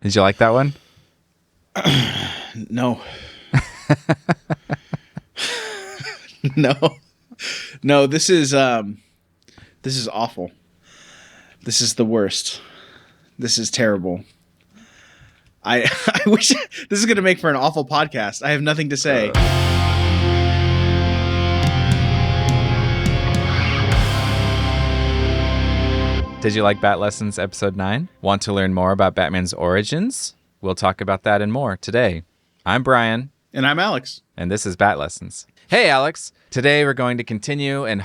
Did you like that one? No. No. No, this is awful. This is the worst. This is terrible. I I wish this is going to make for an awful podcast. I have nothing to say. Did you like Bat Lessons Episode 9? Want to learn more about Batman's origins? We'll talk about that and more today. I'm Brian. And I'm Alex. And this is Bat Lessons. Hey, Alex. Today we're going to continue and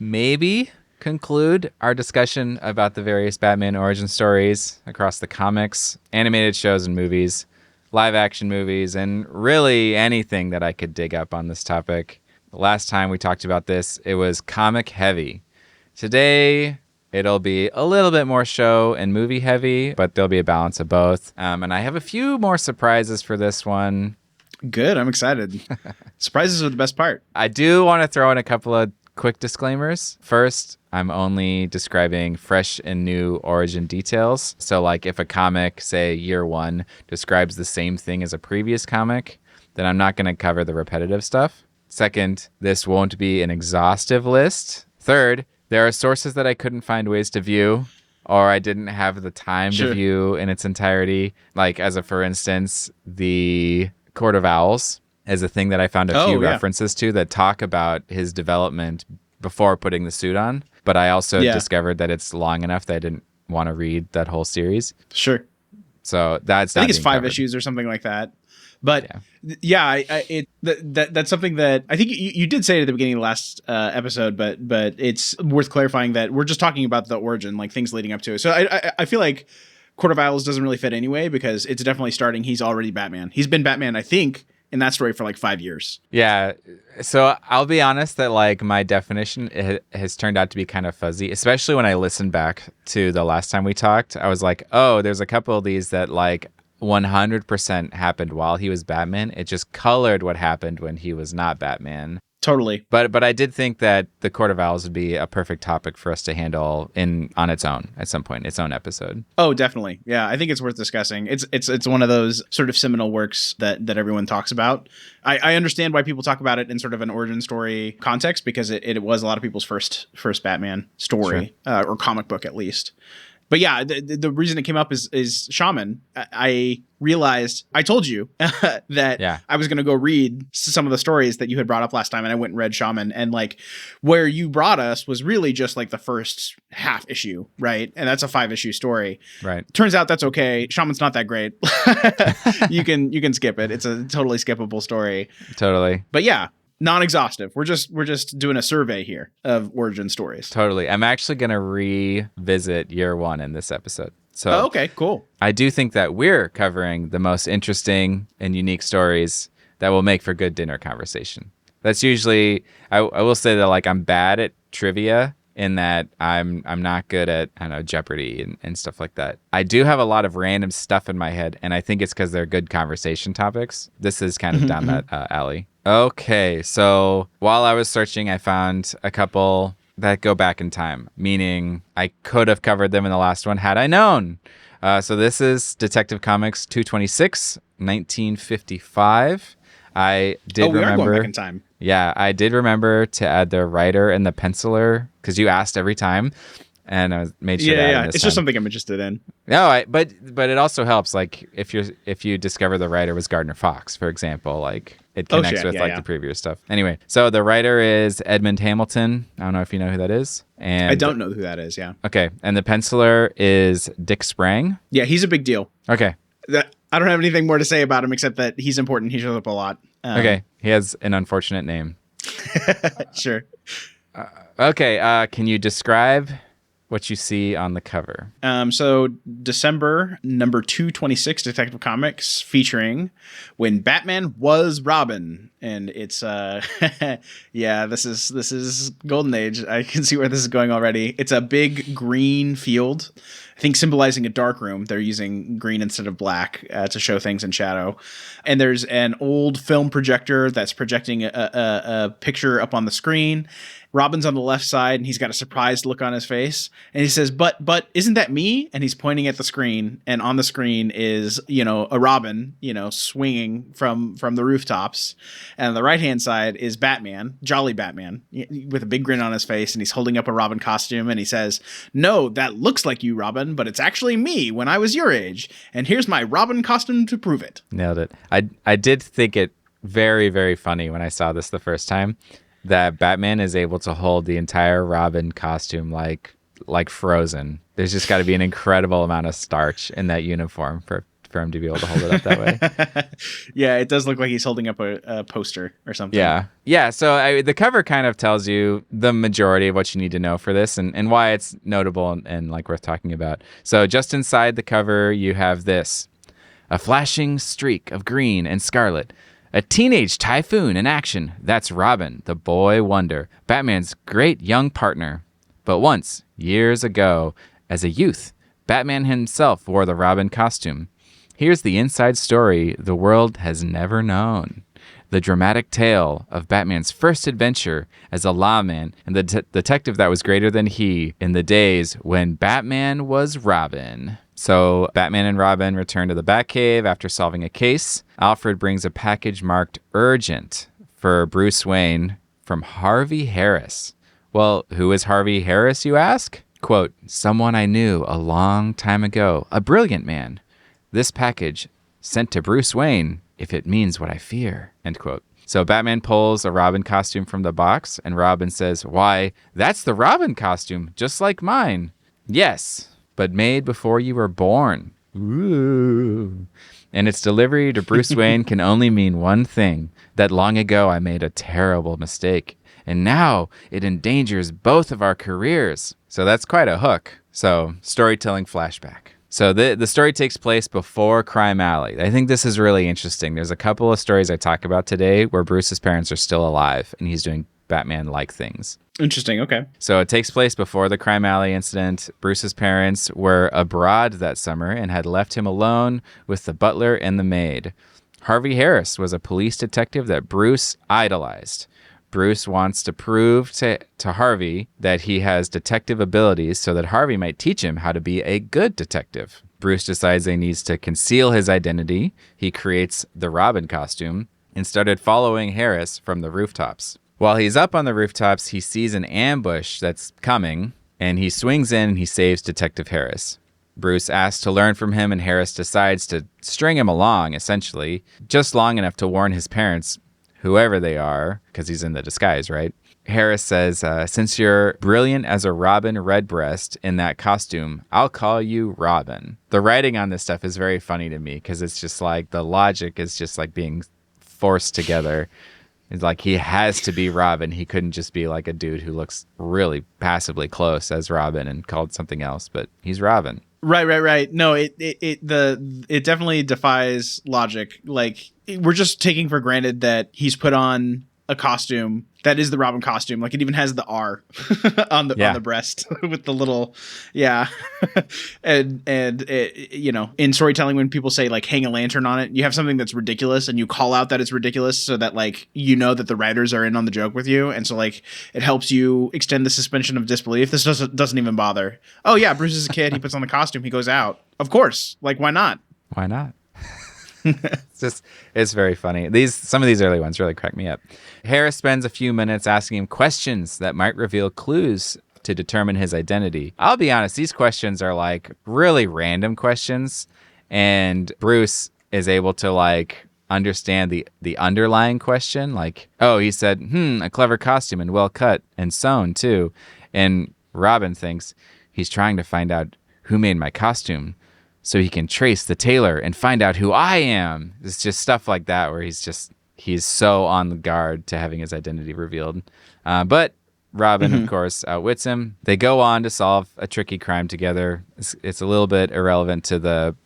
maybe conclude our discussion about the various Batman origin stories across the comics, animated shows and movies, live action movies, and really anything that I could dig up on this topic. The last time we talked about this, it was comic heavy. Today, it'll be a little bit more show and movie heavy, but there'll be a balance of both. And I have a few more surprises for this one. Good. I'm excited. Surprises are the best part. I do want to throw in a couple of quick disclaimers. First, I'm only describing fresh and new origin details. So like if a comic, say Year One, describes the same thing as a previous comic, then I'm not going to cover the repetitive stuff. Second, this won't be an exhaustive list. Third, there are sources that I couldn't find ways to view, or I didn't have the time to view in its entirety. Like, for instance, the Court of Owls is a thing that I found a few references to that talk about his development before putting the suit on. But I also discovered that it's long enough that I didn't want to read that whole series. Sure. So that's I think it's 5 issues or something like that. But that's something that I think you did say at the beginning of the last episode, but it's worth clarifying that we're just talking about the origin, like things leading up to it. So I feel like Court of Owls doesn't really fit anyway, because it's definitely starting. He's already Batman. He's been Batman, I think, in that story for like 5 years. Yeah. So I'll be honest that like my definition has turned out to be kind of fuzzy, especially when I listened back to the last time we talked. I was like, oh, there's a couple of these that like 100% happened while he was Batman. It just colored what happened when he was not Batman. Totally. But I did think that the Court of Owls would be a perfect topic for us to handle on its own at some point, its own episode. Oh, definitely. Yeah, I think it's worth discussing. It's one of those sort of seminal works that everyone talks about. I understand why people talk about it in sort of an origin story context, because it was a lot of people's first Batman story, or comic book at least. But yeah, the reason it came up is Shaman. I realized, I told you that I was going to go read some of the stories that you had brought up last time, and I went and read Shaman, and like where you brought us was really just like the first half issue, right? And that's a 5-issue story. Right. Turns out that's okay. Shaman's not that great. You can skip it. It's a totally skippable story. Totally. But yeah. Non-exhaustive. We're just doing a survey here of origin stories. Totally. I'm actually going to revisit Year One in this episode. So okay, cool. I do think that we're covering the most interesting and unique stories that will make for good dinner conversation. That's usually, I will say that like I'm bad at trivia in that I'm not good at, I don't know, Jeopardy and stuff like that. I do have a lot of random stuff in my head, and I think it's because they're good conversation topics. This is kind of down that alley. Okay, so while I was searching, I found a couple that go back in time, meaning I could have covered them in the last one had I known. So this is Detective Comics 226, 1955. I did remember. We are going back in time. Yeah, I did remember to add the writer and the penciler, because you asked every time, and I made sure to add it's just something I'm interested in. No, but it also helps, like if you discover the writer was Gardner Fox, for example, like it connects with the previous stuff. Anyway, so the writer is Edmund Hamilton. I don't know if you know who that is. And I don't know who that is. Yeah. Okay, and the penciler is Dick Sprang. Yeah, he's a big deal. Okay. I don't have anything more to say about him except that he's important. He shows up a lot. Okay, he has an unfortunate name. Sure. Okay, can you describe what you see on the cover? So December number 226 Detective Comics, featuring When Batman Was Robin. And it's this is Golden Age. I can see where this is going already. It's a big green field. I think symbolizing a dark room. They're using green instead of black to show things in shadow. And there's an old film projector that's projecting a picture up on the screen. Robin's on the left side, and he's got a surprised look on his face. And he says, but isn't that me? And he's pointing at the screen, and on the screen is, a Robin, swinging from the rooftops. And on the right-hand side is Batman, jolly Batman, with a big grin on his face, and he's holding up a Robin costume, and he says, no, that looks like you, Robin, but it's actually me when I was your age. And here's my Robin costume to prove it. Nailed it. I did think it very, very funny when I saw this the first time, that Batman is able to hold the entire Robin costume like frozen. There's just got to be an incredible amount of starch in that uniform for him to be able to hold it up that way. Yeah, it does look like he's holding up a poster or something. Yeah. So the cover kind of tells you the majority of what you need to know for this and why it's notable and like worth talking about. So just inside the cover, you have this: a flashing streak of green and scarlet. A teenage typhoon in action. That's Robin, the boy wonder, Batman's great young partner. But once, years ago, as a youth, Batman himself wore the Robin costume. Here's the inside story the world has never known. The dramatic tale of Batman's first adventure as a lawman and the detective that was greater than he in the days when Batman was Robin. So Batman and Robin return to the Batcave after solving a case. Alfred brings a package marked urgent for Bruce Wayne from Harvey Harris. Well, who is Harvey Harris, you ask? Quote, someone I knew a long time ago, a brilliant man. This package sent to Bruce Wayne if it means what I fear, end quote. So Batman pulls a Robin costume from the box and Robin says, why, that's the Robin costume, just like mine. Yes, but made before you were born. Ooh. And its delivery to Bruce Wayne can only mean one thing, that long ago I made a terrible mistake, and now it endangers both of our careers. So that's quite a hook. So storytelling flashback. So the story takes place before Crime Alley. I think this is really interesting. There's a couple of stories I talk about today where Bruce's parents are still alive, and he's doing Batman-like things. Interesting. Okay. So it takes place before the Crime Alley incident. Bruce's parents were abroad that summer and had left him alone with the butler and the maid. Harvey Harris was a police detective that Bruce idolized. Bruce wants to prove to Harvey that he has detective abilities so that Harvey might teach him how to be a good detective. Bruce decides he needs to conceal his identity. He creates the Robin costume and started following Harris from the rooftops. While he's up on the rooftops, he sees an ambush that's coming, and he swings in and he saves Detective Harris. Bruce asks to learn from him, and Harris decides to string him along, essentially, just long enough to warn his parents, whoever they are, because he's in the disguise, right? Harris says, since you're brilliant as a Robin Redbreast in that costume, I'll call you Robin. The writing on this stuff is very funny to me, because it's just like the logic is just like being forced together. It's like he has to be Robin. He couldn't just be like a dude who looks really passably close as Robin and called something else, but he's Robin. Right. No, it definitely defies logic. Like, we're just taking for granted that he's put on a costume that is the Robin costume. Like, it even has the R on the breast with the little, and it, in storytelling, when people say like hang a lantern on it, you have something that's ridiculous and you call out that it's ridiculous so that like that the writers are in on the joke with you, and so like it helps you extend the suspension of disbelief. This doesn't even bother. Oh yeah, Bruce is a kid. He puts on the costume. He goes out. Of course. Like, why not? Why not? It's very funny. Some of these early ones really crack me up. Harris spends a few minutes asking him questions that might reveal clues to determine his identity. I'll be honest, these questions are like really random questions, and Bruce is able to like understand the underlying question. Like, oh, he said, a clever costume and well cut and sewn too. And Robin thinks he's trying to find out who made my costume, so he can trace the tailor and find out who I am. It's just stuff like that where he's so on the guard to having his identity revealed. But Robin, of course, outwits him. They go on to solve a tricky crime together. It's a little bit irrelevant to the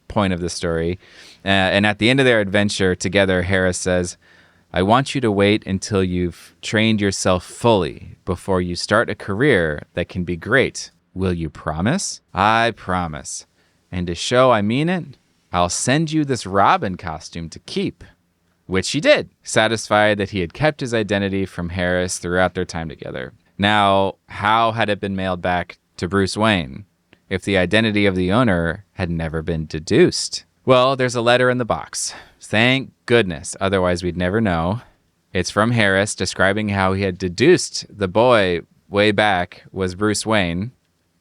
point of the story. And at the end of their adventure together, Harris says, I want you to wait until you've trained yourself fully before you start a career that can be great Will you promise? I promise. And to show I mean it, I'll send you this Robin costume to keep. Which he did, satisfied that he had kept his identity from Harris throughout their time together. Now, how had it been mailed back to Bruce Wayne if the identity of the owner had never been deduced? Well, there's a letter in the box. Thank goodness, otherwise we'd never know. It's from Harris describing how he had deduced the boy way back was Bruce Wayne,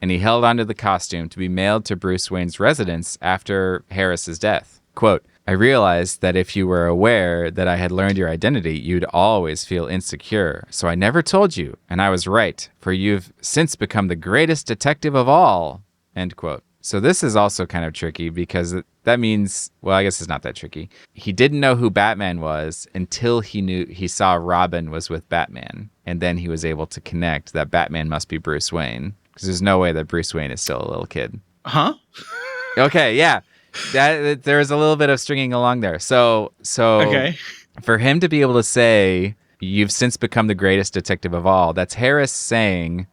and he held onto the costume to be mailed to Bruce Wayne's residence after Harris's death. Quote, I realized that if you were aware that I had learned your identity, you'd always feel insecure. So I never told you, and I was right, for you've since become the greatest detective of all. End quote. So this is also kind of tricky because that means, well, I guess it's not that tricky. He didn't know who Batman was until he saw Robin was with Batman. And then he was able to connect that Batman must be Bruce Wayne. Because there's no way that Bruce Wayne is still a little kid. Huh? Okay, yeah. There's a little bit of stringing along there. So okay. For him to be able to say, you've since become the greatest detective of all, that's Harris saying,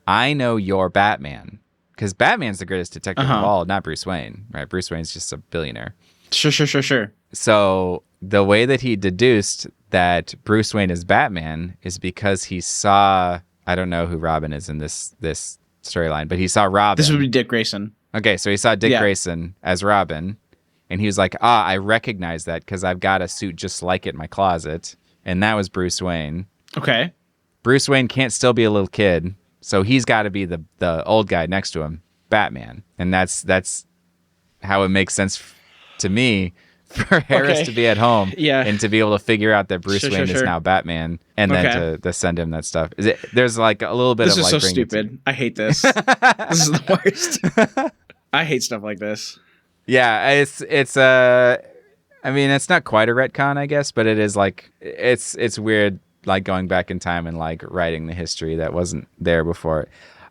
I know you're Batman. Because Batman's the greatest detective of all, not Bruce Wayne, right? Bruce Wayne's just a billionaire. Sure. So the way that he deduced that Bruce Wayne is Batman is because he saw, I don't know who Robin is in this storyline, but he saw Robin. This would be Dick Grayson. Okay, so he saw Dick Grayson as Robin, and he was like, I recognize that because I've got a suit just like it in my closet, and that was Bruce Wayne. Okay. Bruce Wayne can't still be a little kid, so he's got to be the old guy next to him, Batman. And that's how it makes sense to me for Harris to be at home and to be able to figure out that Bruce Wayne is now Batman, and then to send him that stuff. There's like a little bit of like... This is so stupid. I hate this. This is the worst. I hate stuff like this. Yeah, it's I mean, it's not quite a retcon, I guess, but it is like it's weird, like going back in time and like writing the history that wasn't there before.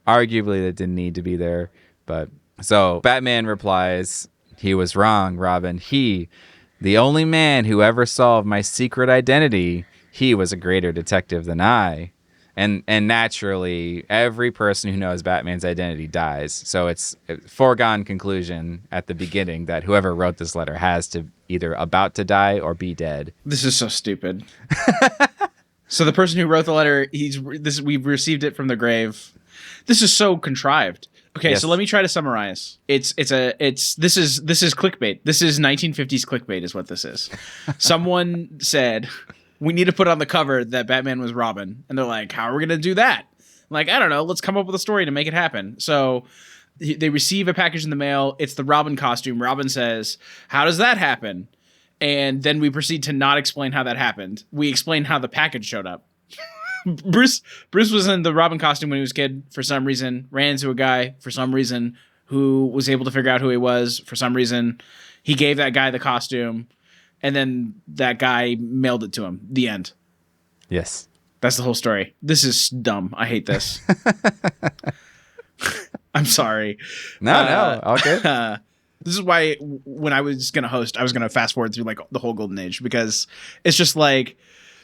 Arguably, that didn't need to be there. But so Batman replies, he was wrong, Robin. He, the only man who ever solved my secret identity, he was a greater detective than I. And naturally, every person who knows Batman's identity dies. So it's a foregone conclusion at the beginning that whoever wrote this letter has to either about to die or be dead. This is so stupid. So the person who wrote the letter, we've received it from the grave. This is so contrived. Okay, yes. So let me try to summarize. This is clickbait. This is 1950s clickbait is what this is. Someone said, we need to put on the cover that Batman was Robin. And they're like, how are we going to do that? I'm like, I don't know. Let's come up with a story to make it happen. So they receive a package in the mail. It's the Robin costume. Robin says, how does that happen? And then we proceed to not explain how that happened. We explain how the package showed up. Bruce was in the Robin costume when he was a kid for some reason, ran into a guy for some reason who was able to figure out who he was for some reason. He gave that guy the costume. And then that guy mailed it to him. The end. Yes. That's the whole story. This is dumb. I hate this. I'm sorry. No, okay. This is why when I was going to host, I was going to fast forward through like the whole Golden Age, because it's just like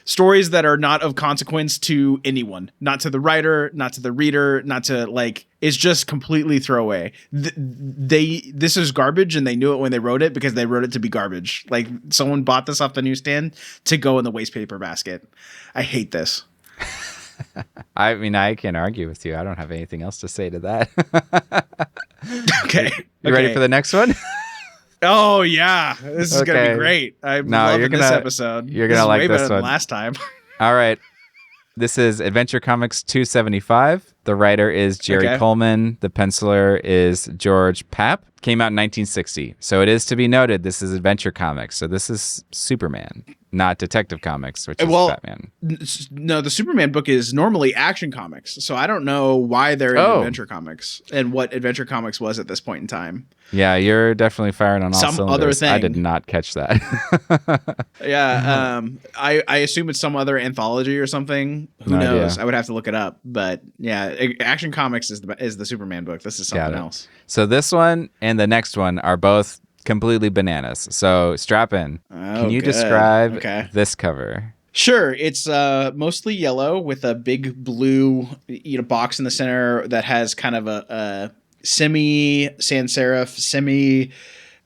stories that are not of consequence to anyone, not to the writer, not to the reader, not to like, it's just completely throwaway. This is garbage, and they knew it when they wrote it because they wrote it to be garbage. Like someone bought this off the newsstand to go in the waste paper basket. I hate this. I mean, I can't argue with you. I don't have anything else to say to that. Okay. You ready for the next one? Oh yeah, this is gonna be great. I'm loving this episode. You're gonna like this one. Last time. All right. This is Adventure Comics 275. The writer is Jerry Coleman. The penciler is George Papp. Came out in 1960. So it is to be noted, this is Adventure Comics. So this is Superman, not Detective Comics, which is Batman. No, the Superman book is normally Action Comics. So I don't know why they're in Adventure Comics and what Adventure Comics was at this point in time. Yeah, you're definitely firing on all cylinders. Other thing. I did not catch that. Yeah, I assume it's some other anthology or something. Who knows? I would have to look it up. But yeah, Action Comics is the Superman book. This is something else. So this one and the next one are both completely bananas. So strap in. Can you describe this cover? Sure, it's mostly yellow with a big blue, box in the center that has kind of a semi sans serif, semi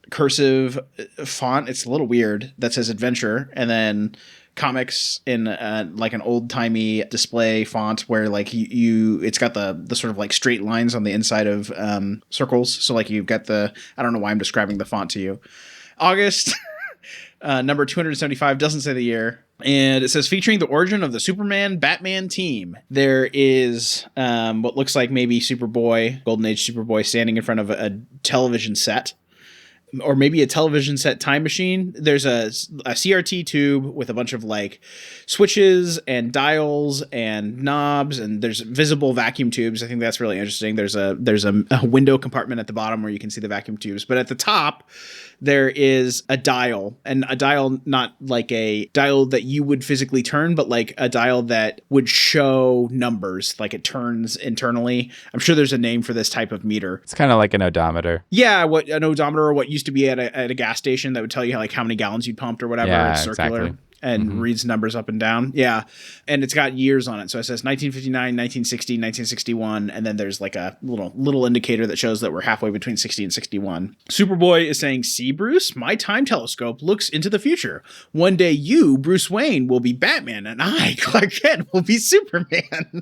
cursive font. It's a little weird that says adventure, and then comics in like an old timey display font where like it's got the sort of like straight lines on the inside of circles. So like you've got I don't know why I'm describing the font to you. August. Number 275 doesn't say the year. And it says featuring the origin of the Superman Batman team. There is what looks like maybe Superboy, Golden Age Superboy, standing in front of a television set. Or maybe a television set time machine. There's a CRT tube with a bunch of like switches and dials and knobs, and there's visible vacuum tubes. I think that's really interesting. There's a window compartment at the bottom where you can see the vacuum tubes, but at the top there is a dial, and a dial not like a dial that you would physically turn, but like a dial that would show numbers, like it turns internally. I'm sure there's a name for this type of meter. It's kind of like an odometer. Yeah, what an odometer, or what used to be at a gas station that would tell you how many gallons you'd pumped or whatever. Yeah, it's circular. exactly. And reads numbers up and down. Yeah. And it's got years on it. So it says 1959, 1960, 1961. And then there's like a little indicator that shows that we're halfway between 60 and 61. Superboy is saying, "See, Bruce, my time telescope looks into the future. One day you, Bruce Wayne, will be Batman, and I, Clark Kent, will be Superman."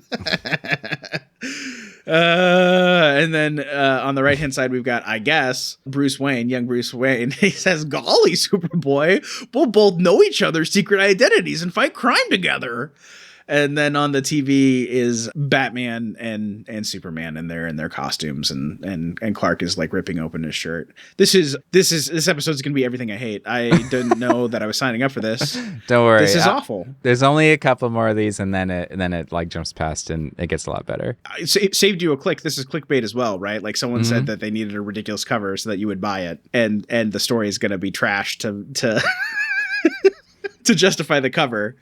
And then on the right hand side, we've got, I guess, Bruce Wayne, young Bruce Wayne. He says, "Golly, Superboy, we'll both know each other's secret identities and fight crime together." And then on the TV is Batman and Superman, and they're in their costumes, and Clark is like ripping open his shirt. This episode's gonna be everything I hate. I didn't know that I was signing up for this. Don't worry, this is awful. There's only a couple more of these, and then it like jumps past, and it gets a lot better. It saved you a click. This is clickbait as well, right? Like someone said that they needed a ridiculous cover so that you would buy it, and the story is gonna be trash to to justify the cover.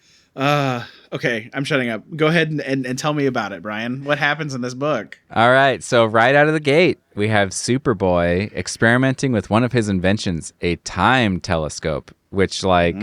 Okay, I'm shutting up. Go ahead and tell me about it, Brian. What happens in this book? All right, so right out of the gate, we have Superboy experimenting with one of his inventions, a time telescope, which like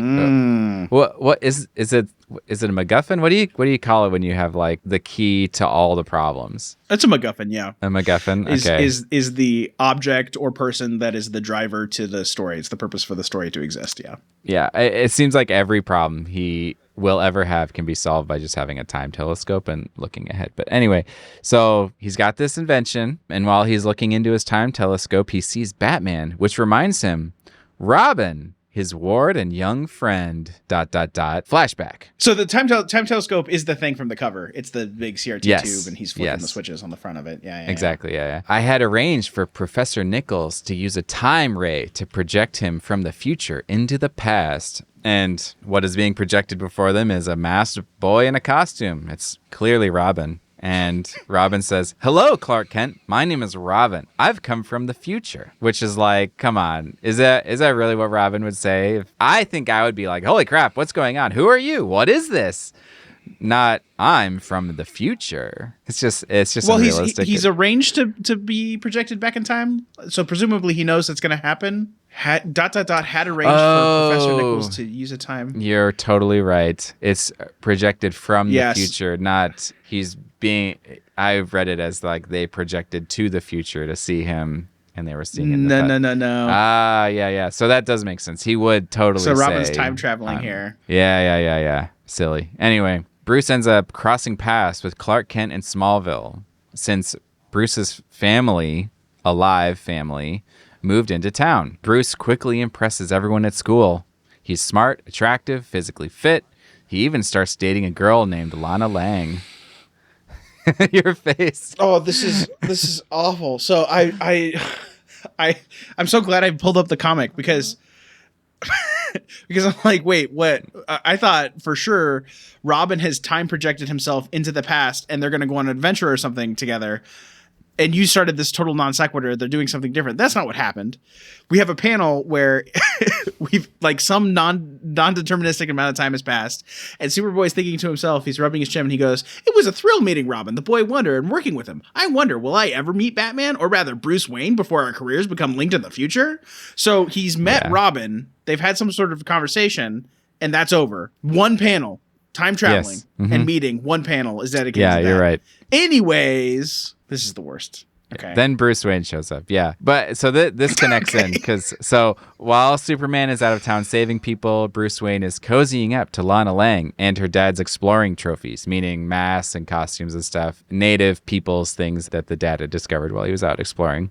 what is it? Is it a MacGuffin? What do you call it when you have like the key to all the problems? It's a MacGuffin, yeah. A MacGuffin, okay. Is the object or person that is the driver to the story. It's the purpose for the story to exist, yeah. Yeah, it seems like every problem he will ever have can be solved by just having a time telescope and looking ahead. But anyway, so he's got this invention, and while he's looking into his time telescope, he sees Batman, which reminds him, Robin, his ward and young friend, ... Flashback. So the time telescope is the thing from the cover. It's the big CRT tube, and he's flipping the switches on the front of it. Yeah. Exactly, yeah. I had arranged for Professor Nichols to use a time ray to project him from the future into the past. And what is being projected before them is a masked boy in a costume. It's clearly Robin. And Robin says, "Hello, Clark Kent. My name is Robin. I've come from the future." Which is like, come on. Is that really what Robin would say? I think I would be like, "Holy crap, what's going on? Who are you? What is this?" Not, "I'm from the future." It's just unrealistic. He's arranged to be projected back in time. So presumably he knows it's going to happen. Had arranged for Professor Nichols to use a time. You're totally right. It's projected from the future, not he's being. I've read it as like they projected to the future to see him, and they were seeing it. No. Ah, yeah. So that does make sense. He would totally. So Robin's say, time traveling here. Yeah. Silly. Anyway, Bruce ends up crossing paths with Clark Kent in Smallville, since Bruce's family, alive family, moved into town. Bruce quickly impresses everyone at school. He's smart, attractive, physically fit. He even starts dating a girl named Lana Lang. Your face. Oh, this is awful. So I'm so glad I pulled up the comic because I'm like, wait, what? I thought for sure Robin has time projected himself into the past and they're going to go on an adventure or something together. And you started this total non sequitur. They're doing something different. That's not what happened. We have a panel where we've like some non-deterministic amount of time has passed. And Superboy's thinking to himself, he's rubbing his chin and he goes, "It was a thrill meeting Robin, the boy wonder, and working with him. I wonder, will I ever meet Batman, or rather Bruce Wayne, before our careers become linked in the future?" So he's met Robin. They've had some sort of conversation, and that's over. One panel. time traveling Yes. Mm-hmm. and meeting. One panel is dedicated to that. Yeah, you're right. Anyways, this is the worst. Okay. Then Bruce Wayne shows up. Yeah. But so this connects in because so while Superman is out of town saving people, Bruce Wayne is cozying up to Lana Lang and her dad's exploring trophies, meaning masks and costumes and stuff, native people's things that the dad had discovered while he was out exploring.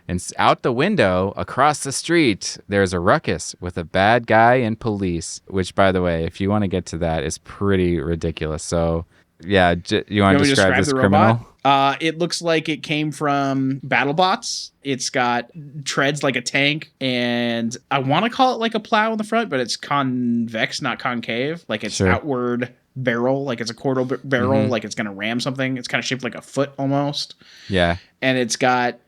And out the window, across the street, there's a ruckus with a bad guy and police, which, by the way, if you want to get to that, is pretty ridiculous. So, yeah, you want to describe this criminal? It looks like it came from BattleBots. It's got treads like a tank, and I want to call it like a plow in the front, but it's convex, not concave. Like it's outward barrel, like it's a quarter barrel, like it's going to ram something. It's kind of shaped like a foot almost. Yeah. And it's got,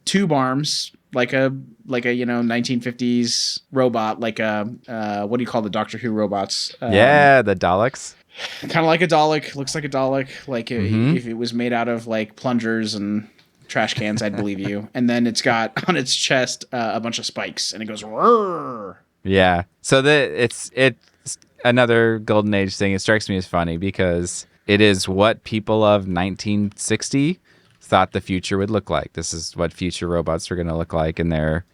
tube arms, like a 1950s robot, like what do you call the Doctor Who robots? The Daleks. Kind of like a Dalek, looks like a Dalek. Like if it was made out of like plungers and trash cans, I'd believe you. And then it's got on its chest a bunch of spikes, and it goes roar. Yeah. So it's another Golden Age thing. It strikes me as funny because it is what people of 1960 thought the future would look like. This is what future robots are going to look like, and they're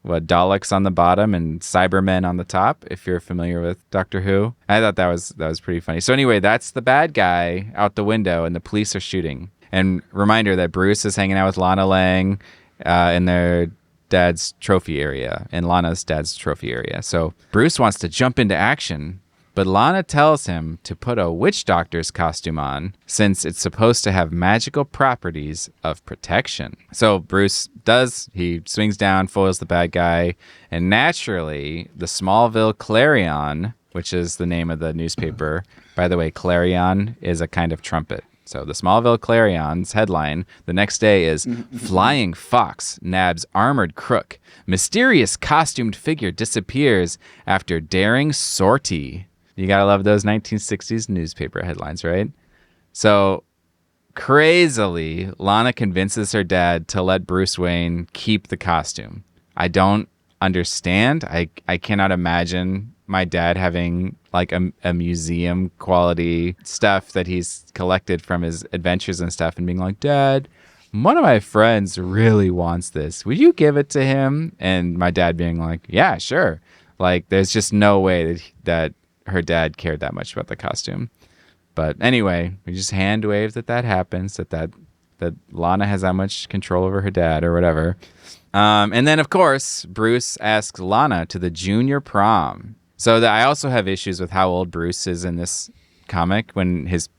Daleks on the bottom and Cybermen on the top, if you're familiar with Doctor Who. I thought that was pretty funny. So anyway, that's the bad guy out the window, and the police are shooting. And reminder that Bruce is hanging out with Lana Lang in their dad's trophy area, in Lana's dad's trophy area. So Bruce wants to jump into action, but Lana tells him to put a witch doctor's costume on since it's supposed to have magical properties of protection. So Bruce does. He swings down, foils the bad guy, and naturally, the Smallville Clarion, which is the name of the newspaper. By the way, Clarion is a kind of trumpet. So the Smallville Clarion's headline the next day is Flying Fox Nabs Armored Crook. Mysterious costumed figure disappears after daring sortie. You gotta love those 1960s newspaper headlines, right? So crazily, Lana convinces her dad to let Bruce Wayne keep the costume. I don't understand. I cannot imagine my dad having like a museum quality stuff that he's collected from his adventures and stuff and being like, Dad, one of my friends really wants this. Would you give it to him? And my dad being like, yeah, sure. Like, there's just no way that her dad cared that much about the costume. But anyway, we just hand wave that happens, that Lana has that much control over her dad or whatever. And then, of course, Bruce asks Lana to the junior prom. So I also have issues with how old Bruce is in this comic when his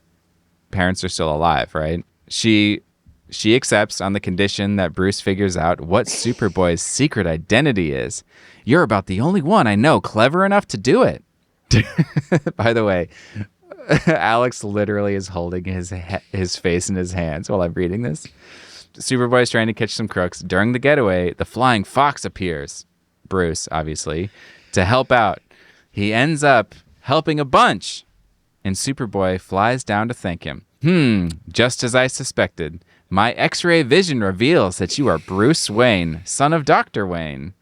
parents are still alive, right? She accepts on the condition that Bruce figures out what Superboy's secret identity is. You're about the only one I know clever enough to do it. By the way, Alex literally is holding his face in his hands while I'm reading this. Superboy is trying to catch some crooks. During the getaway, the Flying Fox appears, Bruce, obviously, to help out. He ends up helping a bunch, and Superboy flies down to thank him. Just as I suspected. My X-ray vision reveals that you are Bruce Wayne, son of Dr. Wayne.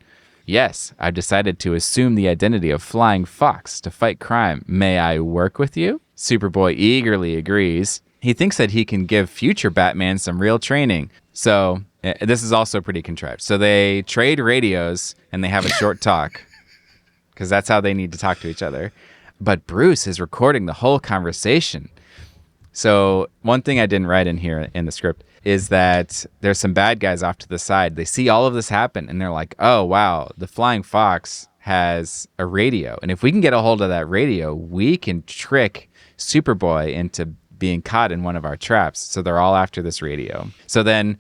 Yes, I've decided to assume the identity of Flying Fox to fight crime. May I work with you? Superboy eagerly agrees. He thinks that he can give future Batman some real training. So, this is also pretty contrived. So they trade radios and they have a short talk because that's how they need to talk to each other. But Bruce is recording the whole conversation. So one thing I didn't write in here in the script is that there's some bad guys off to the side. They see all of this happen and they're like, oh, wow, the Flying Fox has a radio. And if we can get a hold of that radio, we can trick Superboy into being caught in one of our traps. So they're all after this radio. So then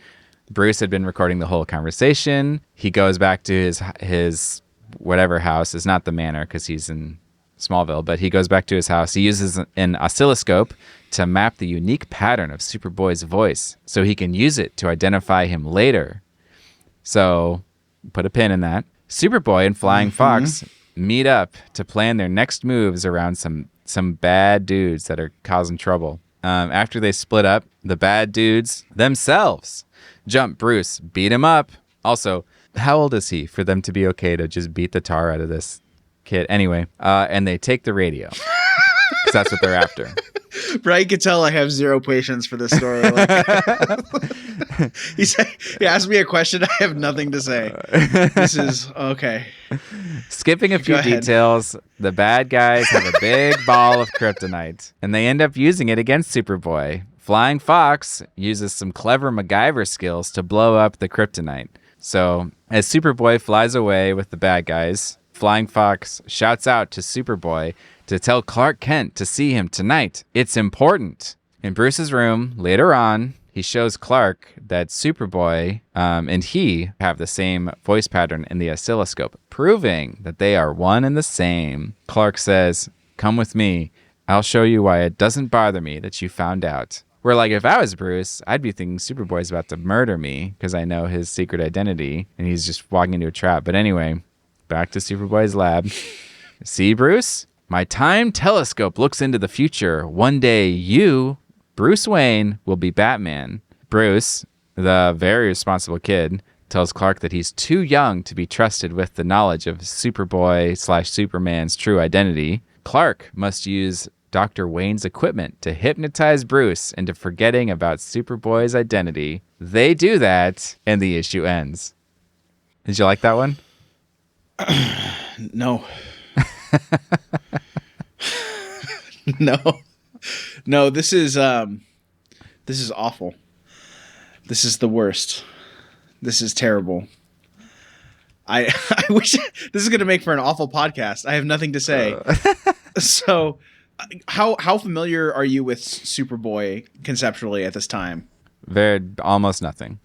Bruce had been recording the whole conversation. He goes back to his whatever house. It's not the manor because he's in Smallville, but he goes back to his house. He uses an oscilloscope to map the unique pattern of Superboy's voice so he can use it to identify him later. So put a pin in that. Superboy and Flying Fox meet up to plan their next moves around some bad dudes that are causing trouble. After they split up, the bad dudes themselves jump Bruce, beat him up. Also, how old is he for them to be okay to just beat the tar out of this kid? Anyway, and they take the radio. that's what they're after. Brian could tell I have zero patience for this story. Like, he asked me a question. I have nothing to say. This is okay. Skipping a few Go ahead. details, the bad guys have a big ball of kryptonite, and they end up using it against Superboy. Flying Fox uses some clever MacGyver skills to blow up the kryptonite. So, as Superboy flies away with the bad guys, Flying Fox shouts out to Superboy to tell Clark Kent to see him tonight. It's important. In Bruce's room, later on, he shows Clark that Superboy and he have the same voice pattern in the oscilloscope, proving that they are one and the same. Clark says, "Come with me. I'll show you why it doesn't bother me that you found out." Where, like, if I was Bruce, I'd be thinking Superboy's about to murder me because I know his secret identity and he's just walking into a trap. But anyway, back to Superboy's lab. See, Bruce? My time telescope looks into the future. One day you, Bruce Wayne, will be Batman. Bruce, the very responsible kid, tells Clark that he's too young to be trusted with the knowledge of Superboy/Superman's true identity. Clark must use Dr. Wayne's equipment to hypnotize Bruce into forgetting about Superboy's identity. They do that, and the issue ends. Did you like that one? No. No, this is awful. This is the worst. This is terrible. I wish this is going to make for an awful podcast. I have nothing to say. So, how familiar are you with Superboy conceptually at this time? Almost nothing.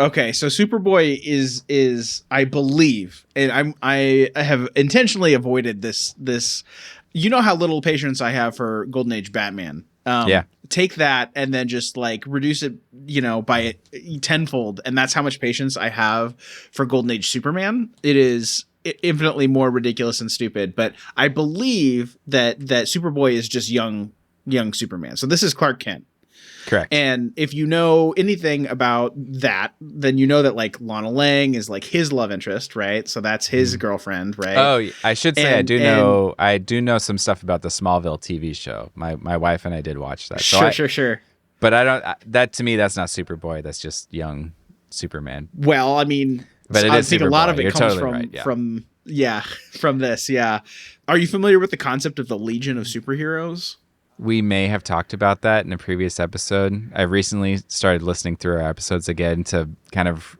Okay, so Superboy is I believe, and I have intentionally avoided this. You know how little patience I have for Golden Age Batman. Yeah. Take that and then just like reduce it, by tenfold, and that's how much patience I have for Golden Age Superman. It is infinitely more ridiculous and stupid, but I believe that Superboy is just young Superman. So this is Clark Kent. Correct. And if you know anything about that, then you know that like Lana Lang is like his love interest, right? So that's his girlfriend, right? Oh, I should say I do know some stuff about the Smallville TV show. My wife and I did watch that. So Sure. But I don't. That to me, that's not Superboy. That's just young Superman. Well, I mean, but I think Superboy. a lot of it You're comes totally from this. Yeah. Are you familiar with the concept of the Legion of Superheroes? We may have talked about that in a previous episode. I recently started listening through our episodes again to kind of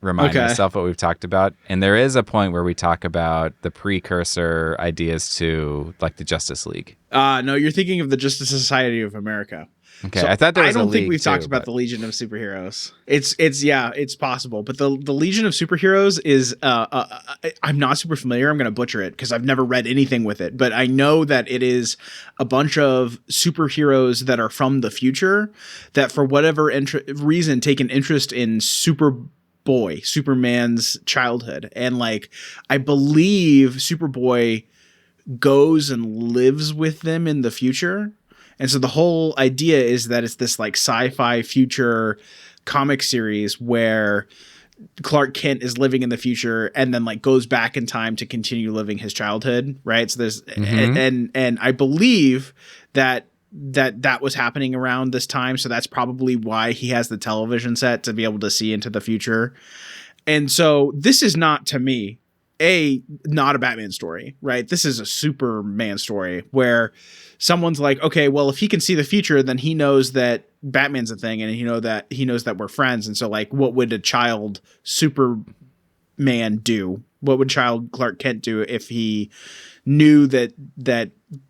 remind myself what we've talked about. And there is a point where we talk about the precursor ideas to like the Justice League. No, you're thinking of the Justice Society of America. Okay, So I thought there was I don't a think league we've too, talked about the Legion of Superheroes. It's possible, but the Legion of Superheroes is I'm not super familiar. I'm going to butcher it because I've never read anything with it, but I know that it is a bunch of superheroes that are from the future that for whatever reason take an interest in Superman's childhood, and like I believe Superboy goes and lives with them in the future. And so the whole idea is that it's this like sci-fi future comic series where Clark Kent is living in the future and then like goes back in time to continue living his childhood, right? So there's and I believe that was happening around this time, so that's probably why he has the television set to be able to see into the future. And so this is not, to me, not a Batman story, right? This is a Superman story where someone's like, okay, well, if he can see the future, then he knows that Batman's a thing, and he knows that we're friends. And so, like, what would a child Superman do? What would child Clark Kent do if he knew that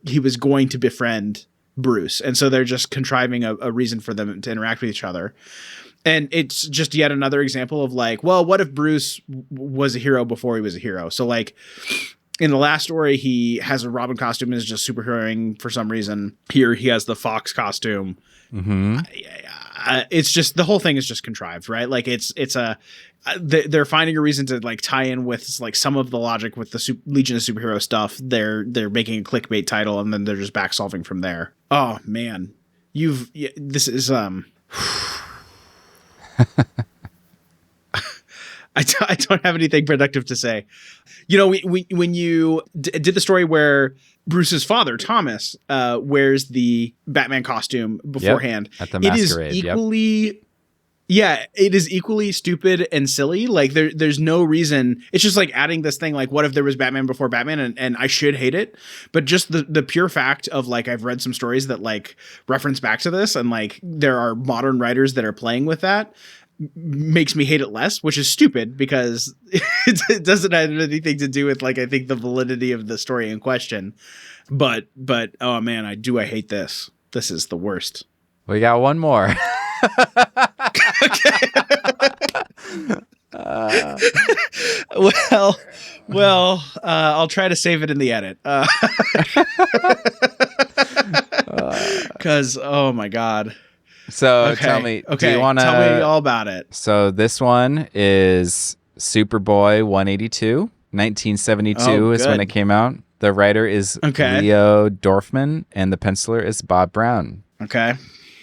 he was going to befriend Bruce? And so they're just contriving a reason for them to interact with each other. And it's just yet another example of like, well, what if Bruce was a hero before he was a hero? So like in the last story, he has a Robin costume and is just superheroing for some reason. Here he has the Fox costume. Mm-hmm. It's just, the whole thing is just contrived, right? Like they're finding a reason to like tie in with like some of the logic with the Legion of Superhero stuff. They're making a clickbait title and then they're just back solving from there. Oh man, this is I don't have anything productive to say. You know, when you did the story where Bruce's father, Thomas, wears the Batman costume beforehand, At the it is masquerade. equally... Yeah, it is equally stupid and silly. Like there's no reason. It's just like adding this thing like, what if there was Batman before Batman? And I should hate it. But just the pure fact of like, I've read some stories that like reference back to this, and like there are modern writers that are playing with that, makes me hate it less, which is stupid because it doesn't have anything to do with like, I think the validity of the story in question. But oh man, I hate this. This is the worst. We got one more. Well, I'll try to save it in the edit. Because, oh my God. So Okay. tell me, Okay. do you want to tell me all about it? So this one is Superboy 182, 1972 Oh, is when good. it came out. The writer is Okay. Leo Dorfman, and the penciler is Bob Brown, Okay.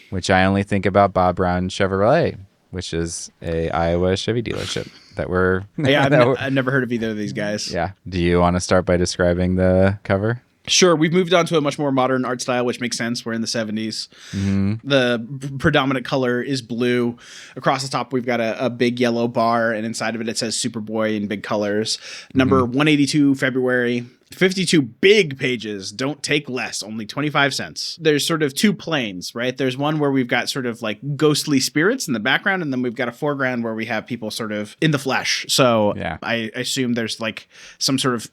which I only think about Bob Brown Chevrolet, which is a Iowa Chevy dealership that we're... Yeah, that we're- I've never heard of either of these guys. yeah. Do you want to start by describing the cover? Sure, we've moved on to a much more modern art style, which makes sense. We're in the 70s. Mm-hmm. The predominant color is blue. Across the top, we've got a big yellow bar, and inside of it, it says Superboy in big colors. Number 182, February. 52 big pages, don't take less, only 25 cents. There's sort of two planes, right? There's one where we've got sort of like ghostly spirits in the background, and then we've got a foreground where we have people sort of in the flesh. So Yeah. I assume there's like some sort of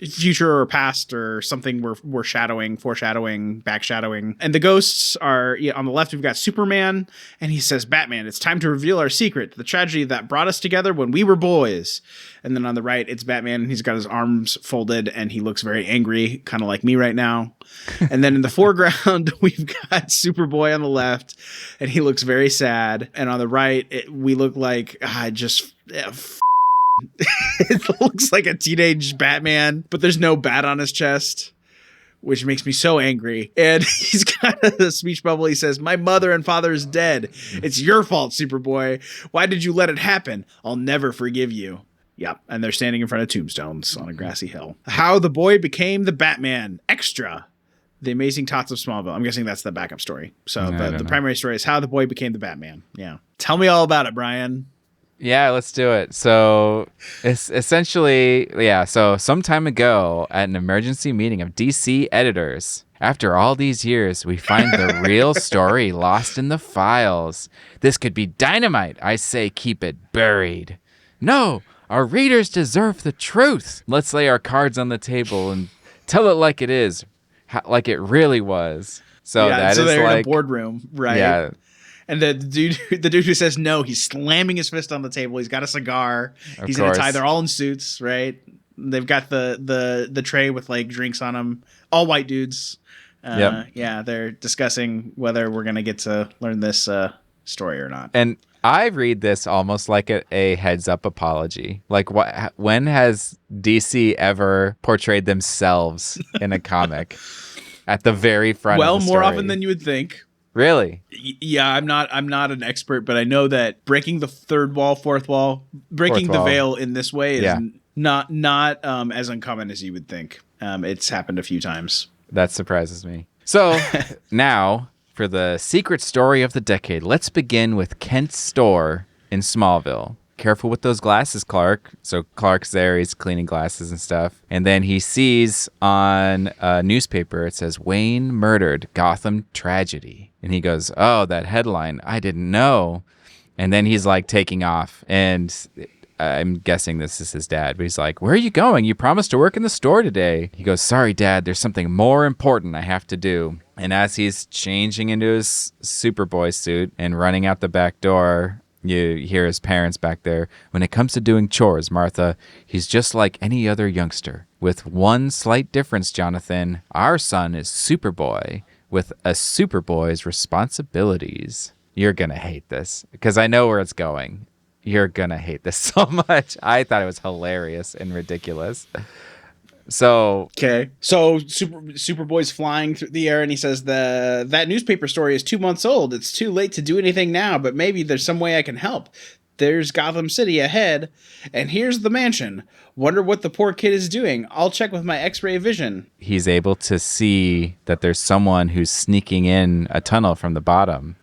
future or past or something we're shadowing, foreshadowing, backshadowing. And the ghosts are, on the left, we've got Superman, and he says, Batman, it's time to reveal our secret, the tragedy that brought us together when we were boys. And then on the right, it's Batman, and he's got his arms folded, and he looks very angry, kind of like me right now. And then in the foreground, we've got Superboy on the left, and he looks very sad. And on the right, we look like it looks like a teenage Batman, but there's no bat on his chest, which makes me so angry. And he's got a speech bubble. He says, my mother and father is dead. It's your fault, Superboy. Why did you let it happen? I'll never forgive you. Yep, and they're standing in front of tombstones on a grassy hill. How the boy became the Batman. Extra. The Amazing Tots of Smallville. I'm guessing that's the backup story. So the primary story is how the boy became the Batman. Yeah. Tell me all about it, Brian. Yeah, let's do it. So it's essentially, so some time ago at an emergency meeting of DC editors, after all these years, we find the real story lost in the files. This could be dynamite. I say keep it buried. No, our readers deserve the truth. Let's lay our cards on the table and tell it like it is, like it really was. So they're like in a boardroom, right? Yeah. And the dude who says no, he's slamming his fist on the table. He's got a cigar. He's in a tie. They're all in suits, right? They've got the tray with like drinks on them. All white dudes. Yeah, they're discussing whether we're gonna get to learn this story or not. And I read this almost like a heads up apology. Like, when has DC ever portrayed themselves in a comic at the very front? Well, of the more story? often than you would think. Really? Yeah, I'm not an expert, but I know that breaking the fourth wall, breaking the veil in this way is not as uncommon as you would think. It's happened a few times. That surprises me. So now, for the secret story of the decade, let's begin with Kent's store in Smallville. Careful with those glasses, Clark. So Clark's there, he's cleaning glasses and stuff. And then he sees on a newspaper, it says, Wayne murdered, Gotham tragedy. And he goes, oh, that headline, I didn't know. And then he's like taking off. And I'm guessing this is his dad, but he's like, where are you going? You promised to work in the store today. He goes, sorry, Dad, there's something more important I have to do. And as he's changing into his Superboy suit and running out the back door, you hear his parents back there. When it comes to doing chores, Martha, he's just like any other youngster. With one slight difference, Jonathan. Our son is Superboy with a Superboy's responsibilities. You're going to hate this because I know where it's going. You're going to hate this so much. I thought it was hilarious and ridiculous. So Superboy's flying through the air, and he says that newspaper story is 2 months old. It's too late to do anything now, but maybe there's some way I can help. There's Gotham City ahead, and here's the mansion. Wonder what the poor kid is doing. I'll check with my X-ray vision. He's able to see that there's someone who's sneaking in a tunnel from the bottom.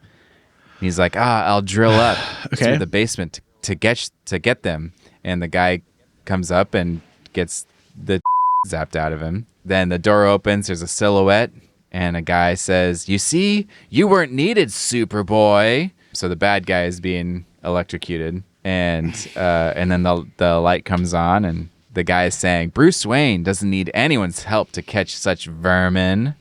He's like, I'll drill up through the basement to get them. And the guy comes up and gets the zapped out of him. Then the door opens. There's a silhouette, and a guy says, "You see, you weren't needed, Superboy." So the bad guy is being electrocuted, and then the light comes on, and the guy is saying, "Bruce Wayne doesn't need anyone's help to catch such vermin.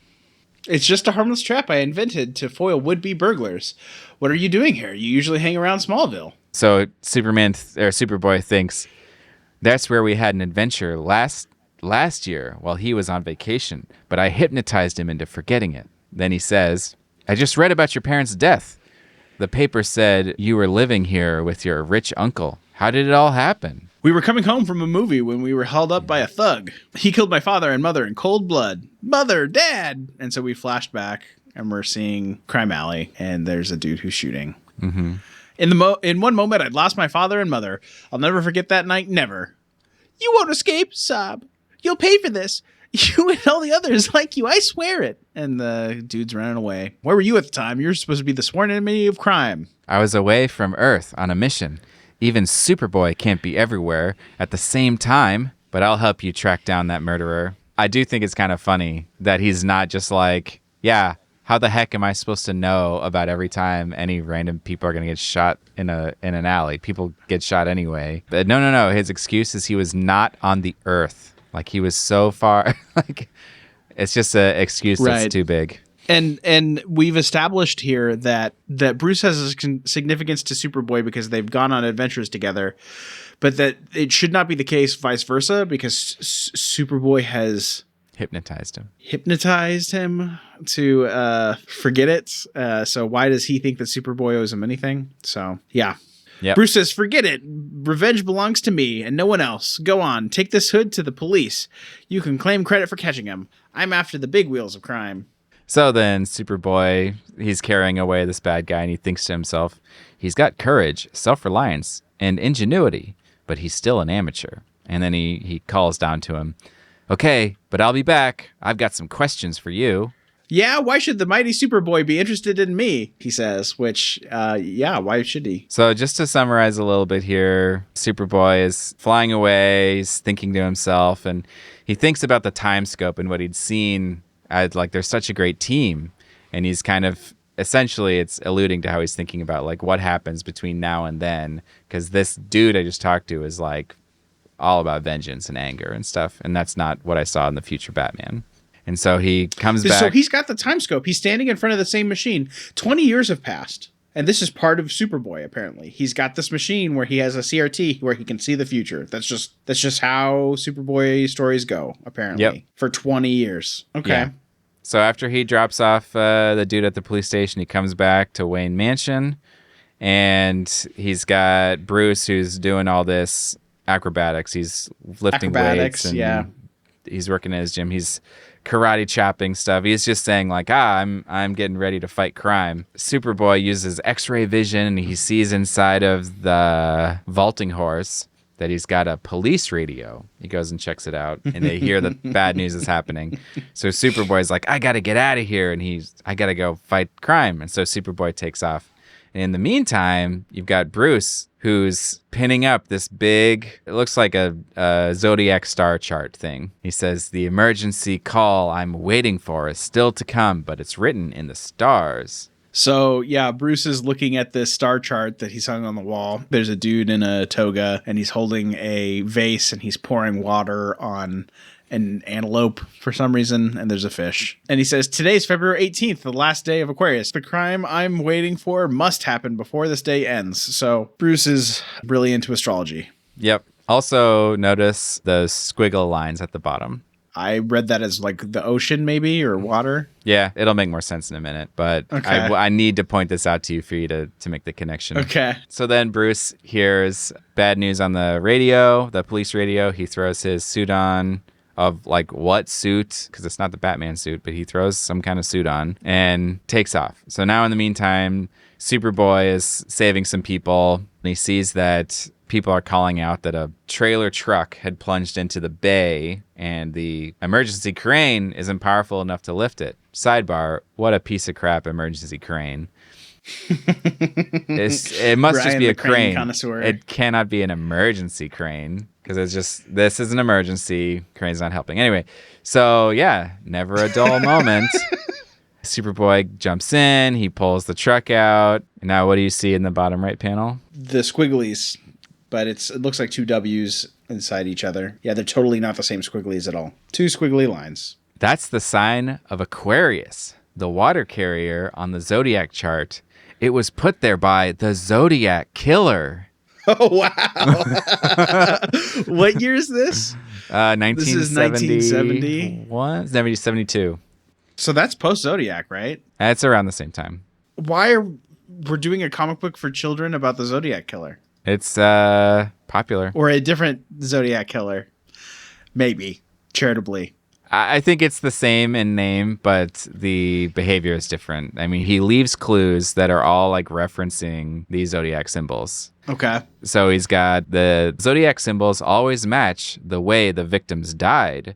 It's just a harmless trap I invented to foil would-be burglars. What are you doing here? You usually hang around Smallville." So Superboy thinks, "That's where we had an adventure last year while he was on vacation, but I hypnotized him into forgetting it." Then he says, "I just read about your parents' death. The paper said you were living here with your rich uncle. How did it all happen?" "We were coming home from a movie when we were held up by a thug. He killed my father and mother in cold blood. Mother, Dad!" And so we flashed back, and we're seeing Crime Alley, and there's a dude who's shooting. Mm-hmm. In one moment, I'd lost my father and mother. I'll never forget that night, never. "You won't escape, Sob. You'll pay for this. You and all the others like you, I swear it." And the dude's running away. "Where were you at the time? You're supposed to be the sworn enemy of crime." "I was away from Earth on a mission. Even Superboy can't be everywhere at the same time, but I'll help you track down that murderer." I do think it's kind of funny that he's not just like, yeah, how the heck am I supposed to know about every time any random people are going to get shot in an alley? People get shot anyway. But no. His excuse is he was not on the Earth. Like, he was so far. Like, it's just an excuse that's too big. And we've established here that Bruce has a significance to Superboy because they've gone on adventures together, but that it should not be the case vice versa, because Superboy has hypnotized him to forget it. So why does he think that Superboy owes him anything? So yeah. Yep. Bruce says, "Forget it. Revenge belongs to me and no one else. Go on, take this hood to the police. You can claim credit for catching him. I'm after the big wheels of crime." So then Superboy, he's carrying away this bad guy, and he thinks to himself, he's got courage, self-reliance, and ingenuity, but he's still an amateur. And then he calls down to him, "Okay, but I'll be back. I've got some questions for you." "Yeah, why should the mighty Superboy be interested in me?" he says, which, why should he? So just to summarize a little bit here, Superboy is flying away, he's thinking to himself, and he thinks about the time scope and what he'd seen as, like, there's such a great team, and he's kind of, essentially, it's alluding to how he's thinking about, like, what happens between now and then, because this dude I just talked to is, like, all about vengeance and anger and stuff, and that's not what I saw in the future Batman. And so he comes back. So he's got the time scope. He's standing in front of the same machine. 20 years have passed. And this is part of Superboy, apparently. He's got this machine where he has a CRT where he can see the future. That's just how Superboy stories go, apparently. Yep. For 20 years. Okay. Yeah. So after he drops off the dude at the police station, he comes back to Wayne Mansion. And he's got Bruce, who's doing all this acrobatics. He's lifting weights. And he's working at his gym. He's karate chopping stuff. He's just saying, like, I'm getting ready to fight crime. Superboy uses X-ray vision, and he sees inside of the vaulting horse that he's got a police radio. He goes and checks it out, and they hear that bad news is happening. So Superboy's like, I got to get out of here, and I got to go fight crime. And so Superboy takes off. And in the meantime, you've got Bruce, who's pinning up this big, it looks like a zodiac star chart thing. He says, "The emergency call I'm waiting for is still to come, but it's written in the stars." So, yeah, Bruce is looking at this star chart that he's hung on the wall. There's a dude in a toga, and he's holding a vase, and he's pouring water on an antelope for some reason, and there's a fish. And he says, "Today's February 18th, the last day of Aquarius. The crime I'm waiting for must happen before this day ends." So Bruce is really into astrology. Yep. Also notice the squiggle lines at the bottom. I read that as like the ocean maybe, or water. Yeah, it'll make more sense in a minute, but okay. I need to point this out to you for you to make the connection. Okay. So then Bruce hears bad news on the radio, the police radio. He throws his suit on, of like what suit, because it's not the Batman suit, but he throws some kind of suit on and takes off. So now in the meantime, Superboy is saving some people, and he sees that people are calling out that a trailer truck had plunged into the bay and the emergency crane isn't powerful enough to lift it. Sidebar, what a piece of crap emergency crane. It must Brian, just be a the crane crane. connoisseur. It cannot be an emergency crane because it's just, this is an emergency. Crane's not helping. Anyway, so yeah, never a dull moment. Superboy jumps in, he pulls the truck out. Now, what do you see in the bottom right panel? The squigglies, but it looks like two W's inside each other. Yeah, they're totally not the same squigglies at all. Two squiggly lines. That's the sign of Aquarius, the water carrier on the zodiac chart. It was put there by the Zodiac Killer. Oh, wow. What year is this? 1970. This is 1970? 72. So that's post-Zodiac, right? That's around the same time. Why are we're doing a comic book for children about the Zodiac Killer? It's popular. Or a different Zodiac Killer. Maybe. Charitably. I think it's the same in name, but the behavior is different. I mean, he leaves clues that are all like referencing these zodiac symbols. Okay. So he's got the zodiac symbols always match the way the victims died.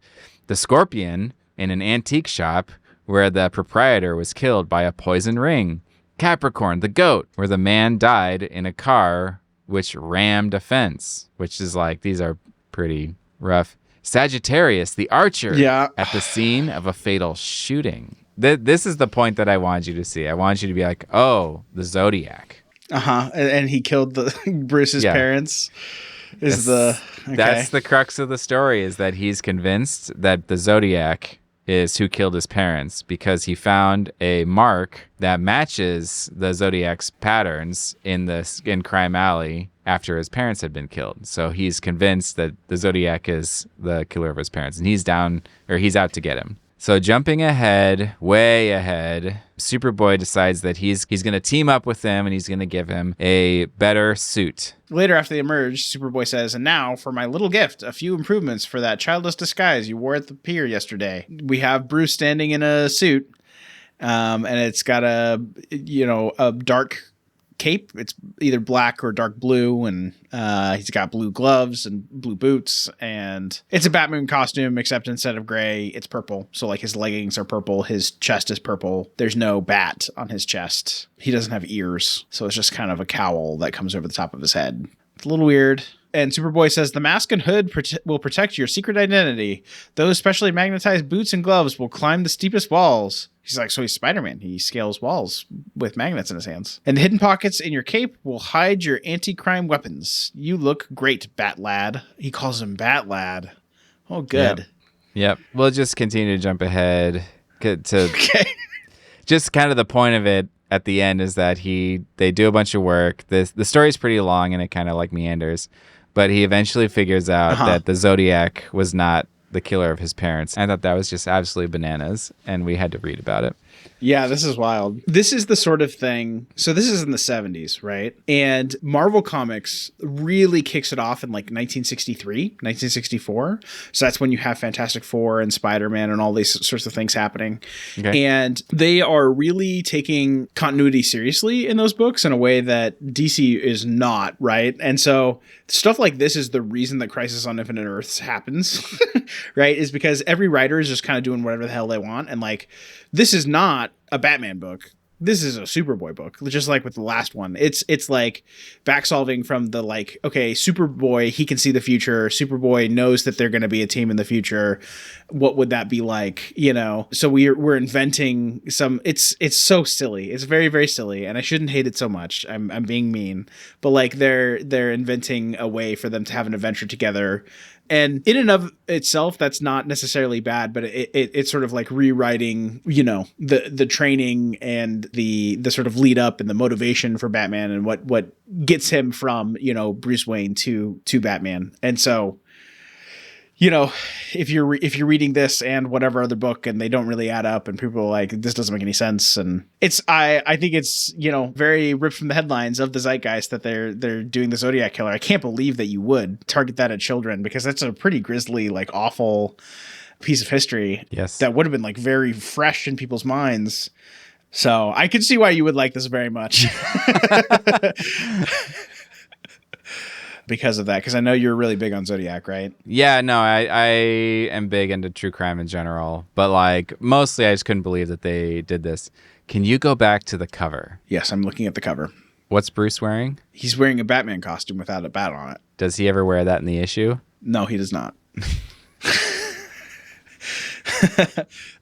The scorpion in an antique shop where the proprietor was killed by a poison ring. Capricorn, the goat, where the man died in a car which rammed a fence, which is like, these are pretty rough. Sagittarius, the archer, at the scene of a fatal shooting. This is the point that I want you to see. I want you to be like, oh, the Zodiac. Uh-huh. And he killed Bruce's parents. That's the crux of the story, is that he's convinced that the Zodiac is who killed his parents because he found a mark that matches the Zodiac's patterns in Crime Alley after his parents had been killed. So he's convinced that the Zodiac is the killer of his parents, and he's out to get him. So jumping ahead, way ahead, Superboy decides that he's going to team up with him and he's going to give him a better suit. Later, after they emerge, Superboy says, "And now for my little gift, a few improvements for that childless disguise you wore at the pier yesterday." We have Bruce standing in a suit, and it's got a dark cape. It's either black or dark blue, and he's got blue gloves and blue boots, and it's a Batman costume, except instead of gray, it's purple. So like his leggings are purple, his chest is purple. There's no bat on his chest. He doesn't have ears, so it's just kind of a cowl that comes over the top of his head. It's a little weird. And Superboy says, "The mask and hood will protect your secret identity. Those specially magnetized boots and gloves will climb the steepest walls." He's like, so he's Spider-Man. He scales walls with magnets in his hands. "And the hidden pockets in your cape will hide your anti-crime weapons. You look great, Bat Lad." He calls him Bat Lad. Oh, good. Yep. We'll just continue to jump ahead Okay. Just kind of the point of it at the end is that they do a bunch of work. The story's pretty long and it kind of like meanders, but he eventually figures out that the Zodiac was not the killer of his parents. I thought that was just absolutely bananas, and we had to read about it. Yeah, this is wild. This is the sort of thing. So this is in the 70s, right? And Marvel Comics really kicks it off in like 1963, 1964. So that's when you have Fantastic Four and Spider-Man and all these sorts of things happening. Okay. And they are really taking continuity seriously in those books in a way that DC is not, right? And so stuff like this is the reason that Crisis on Infinite Earths happens, right? Is because every writer is just kind of doing whatever the hell they want. And like, this is not a Batman book. This is a Superboy book, just like with the last one. It's like back solving from the like, okay, Superboy, he can see the future. Superboy knows that they're going to be a team in the future. What would that be like? You know, so we're inventing some. It's so silly. It's very, very silly, and I shouldn't hate it so much. I'm being mean, but like they're inventing a way for them to have an adventure together. And in and of itself, that's not necessarily bad, but it's sort of like rewriting, you know, the training and the sort of lead up and the motivation for Batman and what gets him from, you know, Bruce Wayne to Batman. And so, you know, if you're reading this and whatever other book and they don't really add up and people are like, this doesn't make any sense. And I think it's, you know, very ripped from the headlines of the zeitgeist that they're doing the Zodiac Killer. I can't believe that you would target that at children, because that's a pretty grisly, like awful piece of history. Yes. That would have been like very fresh in people's minds. So I could see why you would like this very much. Because of that, because I know you're really big on Zodiac, right? Yeah, no, I am big into true crime in general, but like mostly I just couldn't believe that they did this. Can you go back to the cover? Yes, I'm looking at the cover. What's Bruce wearing? He's wearing a Batman costume without a bat on it. Does he ever wear that in the issue? No, he does not.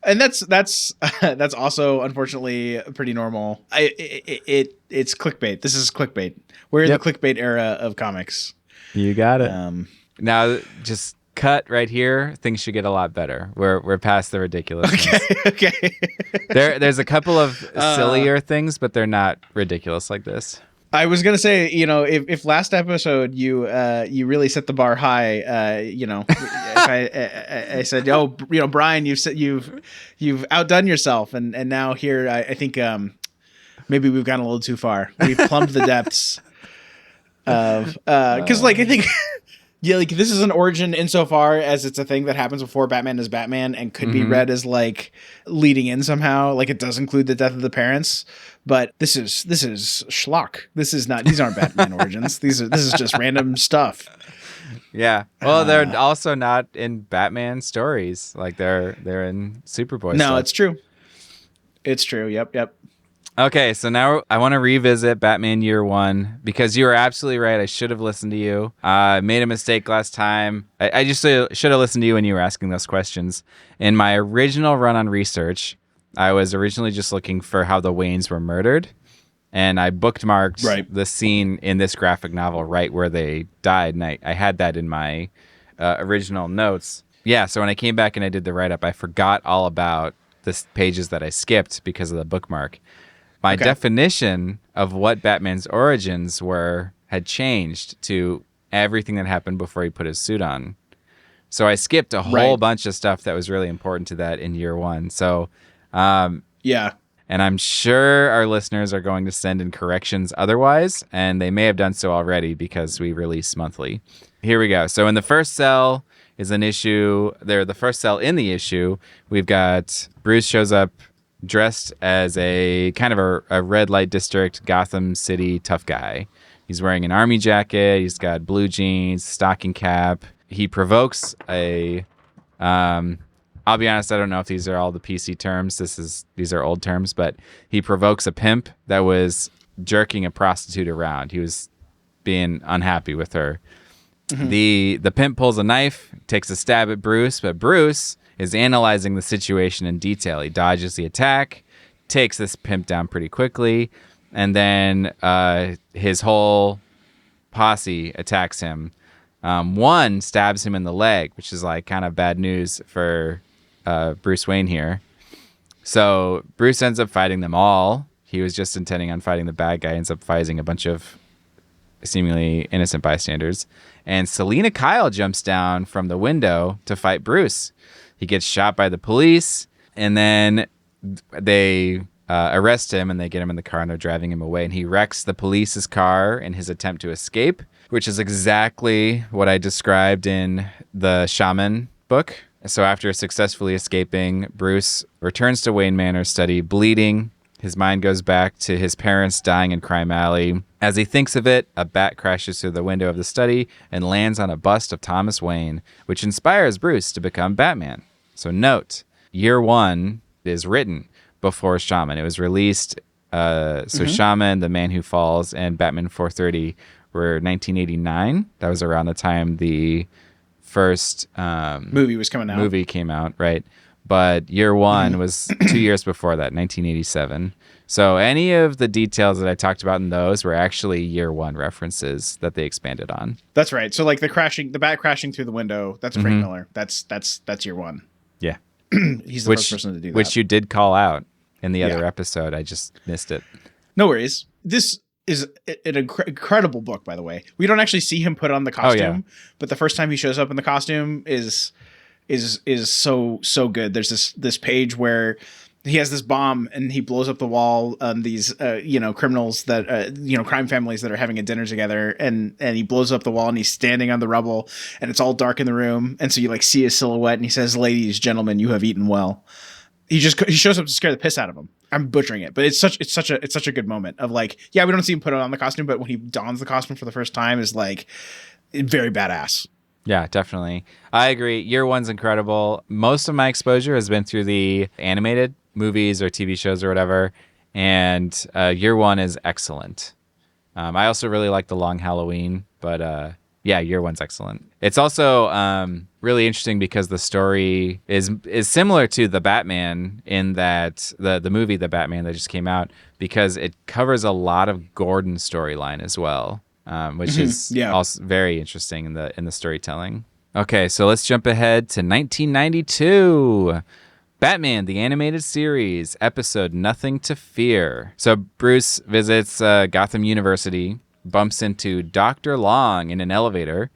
And that's also unfortunately pretty normal. It's clickbait. This is clickbait. We're in the clickbait era of comics. You got it. Now, just cut right here. Things should get a lot better. We're past the ridiculous. Okay. There's a couple of sillier things, but they're not ridiculous like this. I was gonna say, you know, if last episode you really set the bar high, you know, if I said, oh, you know, Brian, you've outdone yourself, and now here I think maybe we've gone a little too far. We've plumbed the depths of because like I think. Yeah, like this is an origin insofar as it's a thing that happens before Batman is Batman and could be read as like leading in somehow. Like it does include the death of the parents, but this is schlock. This is not. These aren't Batman origins. This is just random stuff. Yeah. Well, they're also not in Batman stories. Like they're in Superboy. No, stuff. it's true. It's true. Yep. Okay, so now I want to revisit Batman Year One because you were absolutely right. I should have listened to you. I made a mistake last time. I just should have listened to you when you were asking those questions. In my original run on research, I was originally just looking for how the Waynes were murdered, and I bookmarked the scene in this graphic novel right where they died, and I had that in my original notes. Yeah, so when I came back and I did the write-up, I forgot all about the pages that I skipped because of the bookmark. My definition of what Batman's origins were had changed to everything that happened before he put his suit on. So I skipped a whole bunch of stuff that was really important to that in Year One. So, yeah. And I'm sure our listeners are going to send in corrections otherwise, and they may have done so already because we release monthly. Here we go. So in the first cell is an issue. They're the first cell in the issue. We've got Bruce shows up dressed as a kind of a red light district Gotham City tough guy. He's wearing an army jacket. He's got blue jeans, stocking cap. He provokes a I'll be honest, I don't know if these are all the PC terms. These are old terms, but he provokes a pimp that was jerking a prostitute around. He was being unhappy with her. The pimp pulls a knife, takes a stab at Bruce, but Bruce is analyzing the situation in detail. He dodges the attack, takes this pimp down pretty quickly, and then his whole posse attacks him. One stabs him in the leg, which is like kind of bad news for Bruce Wayne here. So Bruce ends up fighting them all. He was just intending on fighting the bad guy, ends up fighting a bunch of seemingly innocent bystanders. And Selina Kyle jumps down from the window to fight Bruce. He gets shot by the police, and then they arrest him, and they get him in the car, and they're driving him away. And he wrecks the police's car in his attempt to escape, which is exactly what I described in the Shaman book. So after successfully escaping, Bruce returns to Wayne Manor's study, bleeding. His mind goes back to his parents dying in Crime Alley. As he thinks of it, a bat crashes through the window of the study and lands on a bust of Thomas Wayne, which inspires Bruce to become Batman. So note, Year One is written before Shaman. It was released, Shaman, The Man Who Falls, and Batman 430 were 1989. That was around the time the first movie came out, right? But Year One was 2 years before that, 1987. So any of the details that I talked about in those were actually Year One references that they expanded on. That's right. So like the bat crashing through the window, that's Frank Miller. That's Year One. Yeah. He's the first person to do that. Which you did call out in the other episode. I just missed it. No worries. This is an incredible book, by the way. We don't actually see him put on the Oh yeah. costume, but the first time he shows up in the costume is so good. There's this page where he has this bomb and he blows up the wall on these criminals that crime families that are having a dinner together, and he blows up the wall and he's standing on the rubble and it's all dark in the room, and so you like see his silhouette and he says, "Ladies, gentlemen, you have eaten well." He shows up to scare the piss out of him. I'm butchering it, but it's such a good moment of like, yeah, we don't see him put on the costume, but when he dons the costume for the first time is like very badass. Yeah, definitely. I agree. Year one's incredible. Most of my exposure has been through the animated movies or TV shows or whatever, and year one is excellent. I also really like The Long Halloween, but yeah, year one's excellent. It's also really interesting because the story is similar to the Batman in that the movie The Batman that just came out, because it covers a lot of Gordon's storyline as well. Which is also very interesting in the storytelling. Okay, so let's jump ahead to 1992. Batman, the Animated Series, episode Nothing to Fear. So Bruce visits Gotham University, bumps into Dr. Long in an elevator.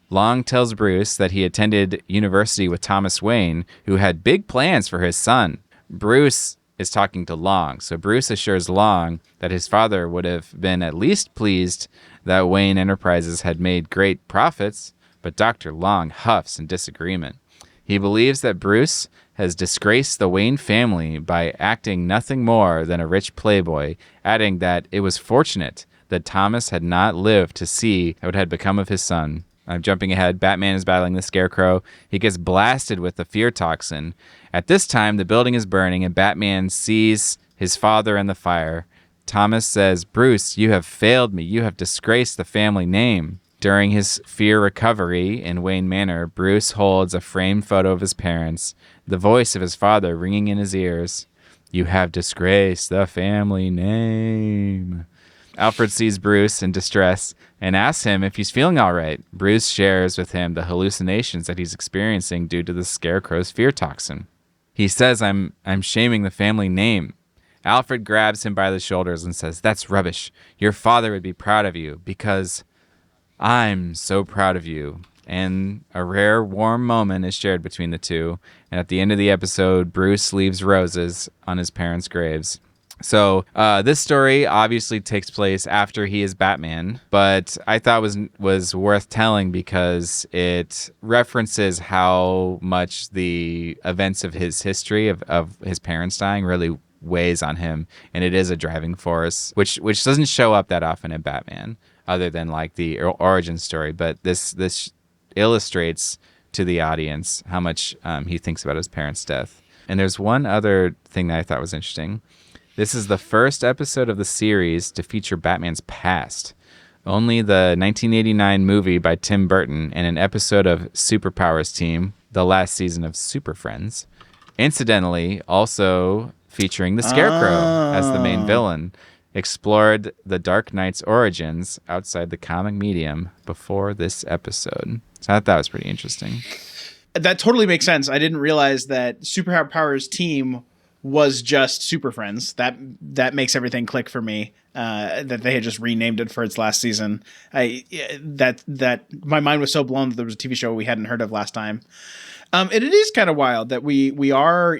Long tells Bruce that he attended university with Thomas Wayne, who had big plans for his son. Bruce is talking to Long, so Bruce assures Long that his father would have been at least pleased that Wayne Enterprises had made great profits, but Dr. Long huffs in disagreement. He believes that Bruce has disgraced the Wayne family by acting nothing more than a rich playboy, adding that it was fortunate that Thomas had not lived to see what had become of his son. I'm jumping ahead. Batman is battling the Scarecrow. He gets blasted with the fear toxin. At this time, the building is burning, and Batman sees his father in the fire. Thomas says, "Bruce, you have failed me. You have disgraced the family name." During his fear recovery in Wayne Manor, Bruce holds a framed photo of his parents, the voice of his father ringing in his ears. "You have disgraced the family name." Alfred sees Bruce in distress and asks him if he's feeling all right. Bruce shares with him the hallucinations that he's experiencing due to the Scarecrow's fear toxin. He says, I'm shaming the family name. Alfred grabs him by the shoulders and says, "That's rubbish. Your father would be proud of you because I'm so proud of you." And a rare, warm moment is shared between the two. And at the end of the episode, Bruce leaves roses on his parents' graves. So this story obviously takes place after he is Batman, but I thought was worth telling because it references how much the events of his history of his parents dying really weighs on him, and it is a driving force, which doesn't show up that often in Batman, other than like the origin story. But this illustrates to the audience how much he thinks about his parents' death. And there's one other thing that I thought was interesting. This is the first episode of the series to feature Batman's past. Only the 1989 movie by Tim Burton and an episode of Superpowers Team, the last season of Super Friends, incidentally also featuring the Scarecrow as the main villain, explored the Dark Knight's origins outside the comic medium before this episode. So I thought that was pretty interesting. That totally makes sense. I didn't realize that Superpowers Team was just Super Friends. That makes everything click for me. That they had just renamed it for its last season. That my mind was so blown that there was a TV show we hadn't heard of last time. And it is kind of wild that we are,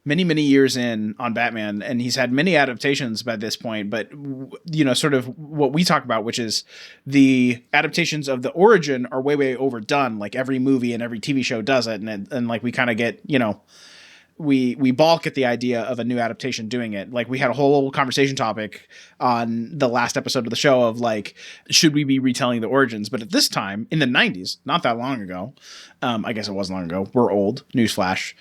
many years in on Batman, and he's had many adaptations by this point, but sort of what we talk about, which is the adaptations of the origin are way overdone. Like every movie and every TV show does it. And like we kind of get, we balk at the idea of a new adaptation doing it. Like we had a whole conversation topic on the last episode of the show of like, should we be retelling the origins? But at this time in the 90s, not that long ago, I guess it was long ago. We're old. Newsflash.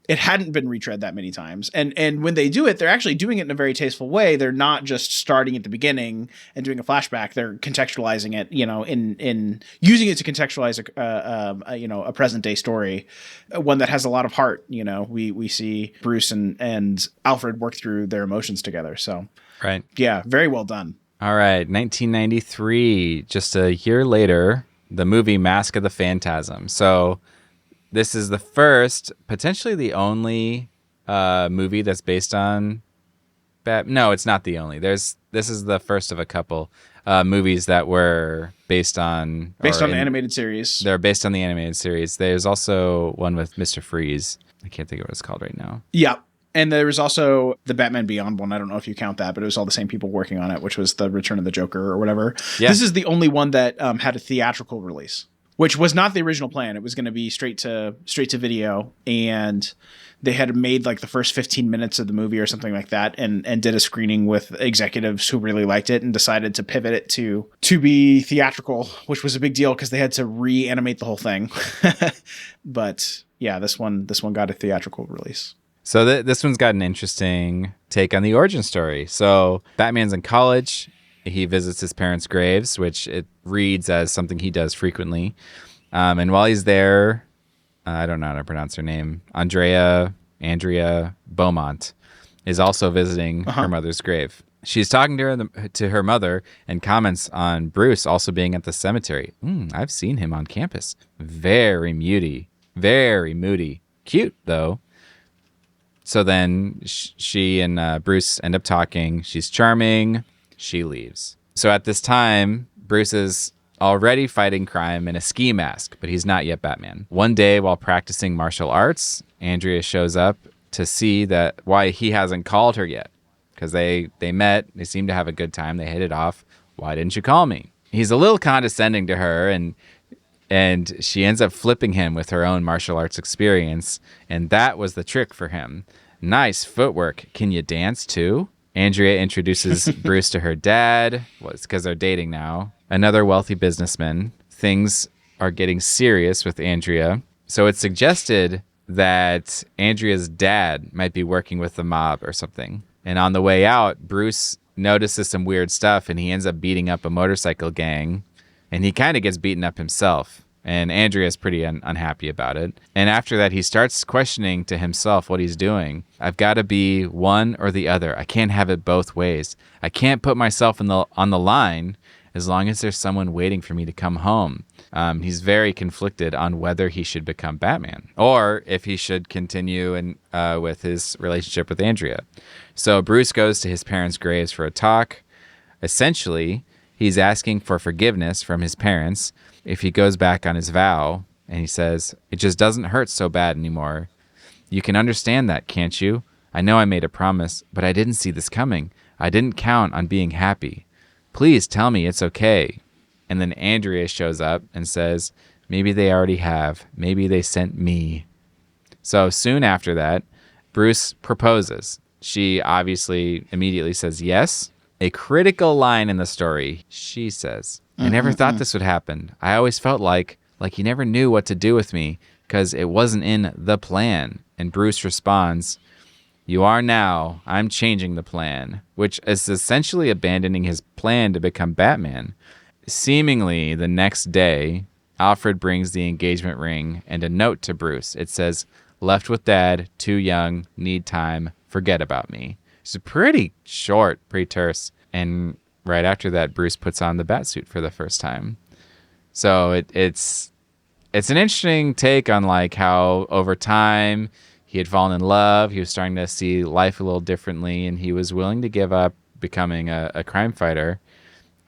It hadn't been retread that many times. And when they do it, they're actually doing it in a very tasteful way. They're not just starting at the beginning and doing a flashback. They're contextualizing it, in using it to contextualize a present day story, one that has a lot of heart. We see Bruce and Alfred work through their emotions together. So, right. Yeah, very well done. All right. 1993, just a year later, the movie Mask of the Phantasm. So this is the first, potentially the only movie that's based on No, it's not the only. This is the first of a couple movies that were based on the animated series. They're based on the animated series. There's also one with Mr. Freeze. I can't think of what it's called right now. Yeah. And there was also the Batman Beyond one. I don't know if you count that, but it was all the same people working on it, which was the Return of the Joker or whatever. Yeah. This is the only one that had a theatrical release, which was not the original plan. It was going to be straight to video, and they had made like the first 15 minutes of the movie or something like that, and did a screening with executives who really liked it and decided to pivot it to be theatrical, which was a big deal because they had to reanimate the whole thing. But yeah, this one got a theatrical release. So this one's got an interesting take on the origin story. So Batman's in college. He visits his parents' graves, which it reads as something he does frequently. And while he's there, I don't know how to pronounce her name, Andrea Beaumont is also visiting her mother's grave. She's talking to her mother and comments on Bruce also being at the cemetery. I've seen him on campus. Very moody. Cute, though. So then she and Bruce end up talking. She's charming. She leaves. So at this time, Bruce is already fighting crime in a ski mask, but he's not yet Batman. One day while practicing martial arts, Andrea shows up to see that why he hasn't called her yet. Because they met, they seem to have a good time, they hit it off. Why didn't you call me? He's a little condescending to her, and she ends up flipping him with her own martial arts experience, and that was the trick for him. Nice footwork. Can you dance too? Andrea introduces Bruce to her dad. Well, it's because they're dating now. Another wealthy businessman. Things are getting serious with Andrea. So it's suggested that Andrea's dad might be working with the mob or something. And on the way out, Bruce notices some weird stuff, and he ends up beating up a motorcycle gang. And he kind of gets beaten up himself. And Andrea's pretty unhappy about it. And after that, he starts questioning to himself what he's doing. I've got to be one or the other. I can't have it both ways. I can't put myself on the line as long as there's someone waiting for me to come home. He's very conflicted on whether he should become Batman or if he should continue with his relationship with Andrea. So Bruce goes to his parents' graves for a talk. Essentially, he's asking for forgiveness from his parents if he goes back on his vow, and he says, it just doesn't hurt so bad anymore. You can understand that, can't you? I know I made a promise, but I didn't see this coming. I didn't count on being happy. Please tell me it's okay. And then Andrea shows up and says, maybe they already have. Maybe they sent me. So soon after that, Bruce proposes. She obviously immediately says yes. A critical line in the story, she says, I never thought this would happen. I always felt like he never knew what to do with me because it wasn't in the plan. And Bruce responds, you are now. I'm changing the plan, which is essentially abandoning his plan to become Batman. Seemingly the next day, Alfred brings the engagement ring and a note to Bruce. It says, left with dad, too young, need time, forget about me. It's pretty short, pretty terse. And right after that, Bruce puts on the Batsuit for the first time. So it's an interesting take on like how over time he had fallen in love. He was starting to see life a little differently, and he was willing to give up becoming a crime fighter.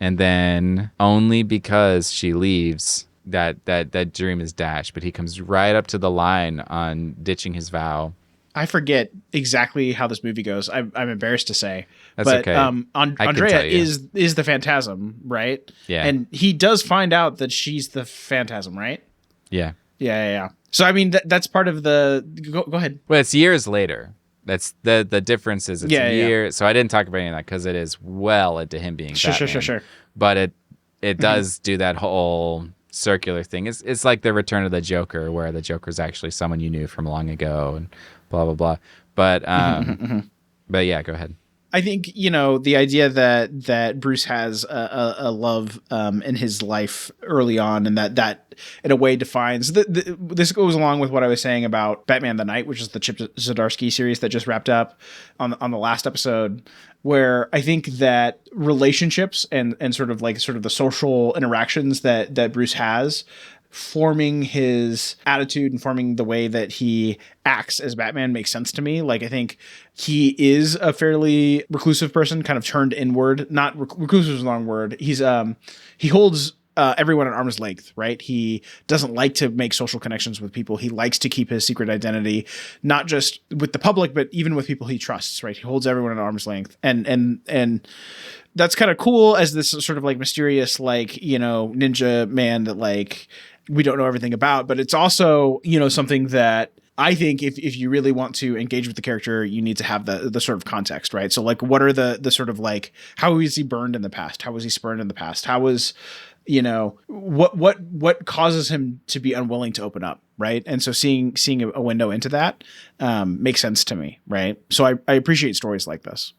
And then only because she leaves, that dream is dashed. But he comes right up to the line on ditching his vow. I forget exactly how this movie goes. I'm embarrassed to say. That's but, okay. Andrea is the Phantasm, right? Yeah. And he does find out that she's the Phantasm, right? Yeah. Yeah. So, I mean, that's part of the... Go ahead. Well, it's years later. That's the difference is it's years. Yeah. So I didn't talk about any of that because it is well into him being Batman. Sure. But it does do that whole circular thing. It's like the Return of the Joker, where the Joker's actually someone you knew from long ago and blah, blah, blah. But but yeah, go ahead. I think, the idea that Bruce has a love in his life early on, and that in a way defines this goes along with what I was saying about Batman the Knight, which is the Chip Zdarsky series that just wrapped up on the last episode, where I think that relationships and sort of the social interactions that Bruce has forming his attitude and forming the way that he acts as Batman makes sense to me. Like, I think he is a fairly reclusive person, kind of turned inward. Not reclusive is the wrong word. He holds everyone at arm's length, right? He doesn't like to make social connections with people. He likes to keep his secret identity, not just with the public, but even with people he trusts, right? He holds everyone at arm's length. And that's kind of cool as this sort of like mysterious, like, you know, ninja man that like we don't know everything about, but it's also, you know, something that I think if you really want to engage with the character, you need to have the sort of context, right? So like, what are the sort of like, how was he burned in the past? How was he spurned in the past? How was, you know, what causes him to be unwilling to open up, right? And so seeing a window into that makes sense to me, right? So I appreciate stories like this.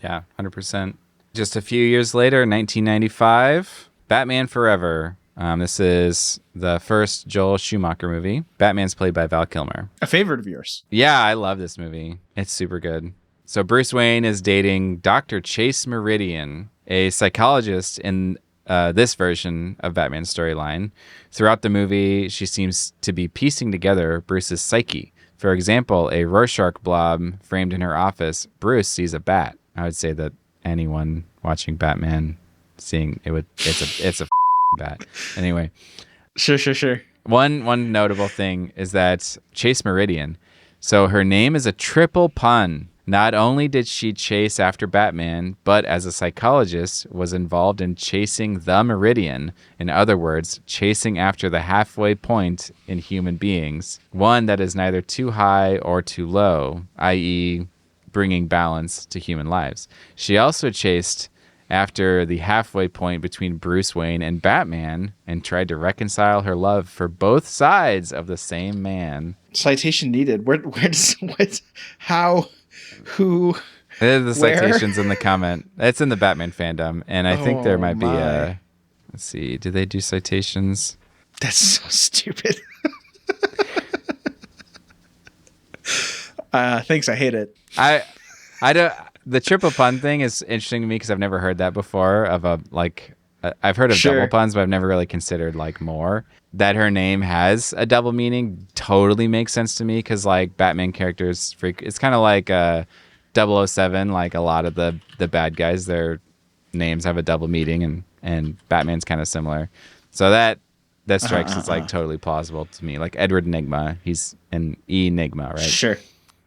Yeah, 100%. Just a few years later, 1995, Batman Forever. This is the first Joel Schumacher movie. Batman's played by Val Kilmer. A favorite of yours. Yeah, I love this movie. It's super good. So Bruce Wayne is dating Dr. Chase Meridian, a psychologist in this version of Batman's storyline. Throughout the movie, she seems to be piecing together Bruce's psyche. For example, a Rorschach blob framed in her office, Bruce sees a bat. I would say that anyone watching Batman seeing it's a bat. Anyway. Sure. One notable thing is that Chase Meridian, so her name is a triple pun. Not only did she chase after Batman, but as a psychologist was involved in chasing the meridian. In other words, chasing after the halfway point in human beings, one that is neither too high or too low, i.e. bringing balance to human lives. She also chased after the halfway point between Bruce Wayne and Batman and tried to reconcile her love for both sides of the same man. Citation needed. Where does what? How? Who? The citations in the comment. It's in the Batman fandom, and I think there might be a. Let's see. Do they do citations? That's so stupid. Thanks. I hate it. I don't. The triple pun thing is interesting to me because I've never heard that before. I've heard of double puns, but I've never really considered like more. That her name has a double meaning totally makes sense to me because like Batman characters, it's kind of like 007. Like a lot of the bad guys, their names have a double meaning, and Batman's kind of similar. So that strikes as like totally plausible to me. Like Edward Nygma, he's an Enigma, right? Sure.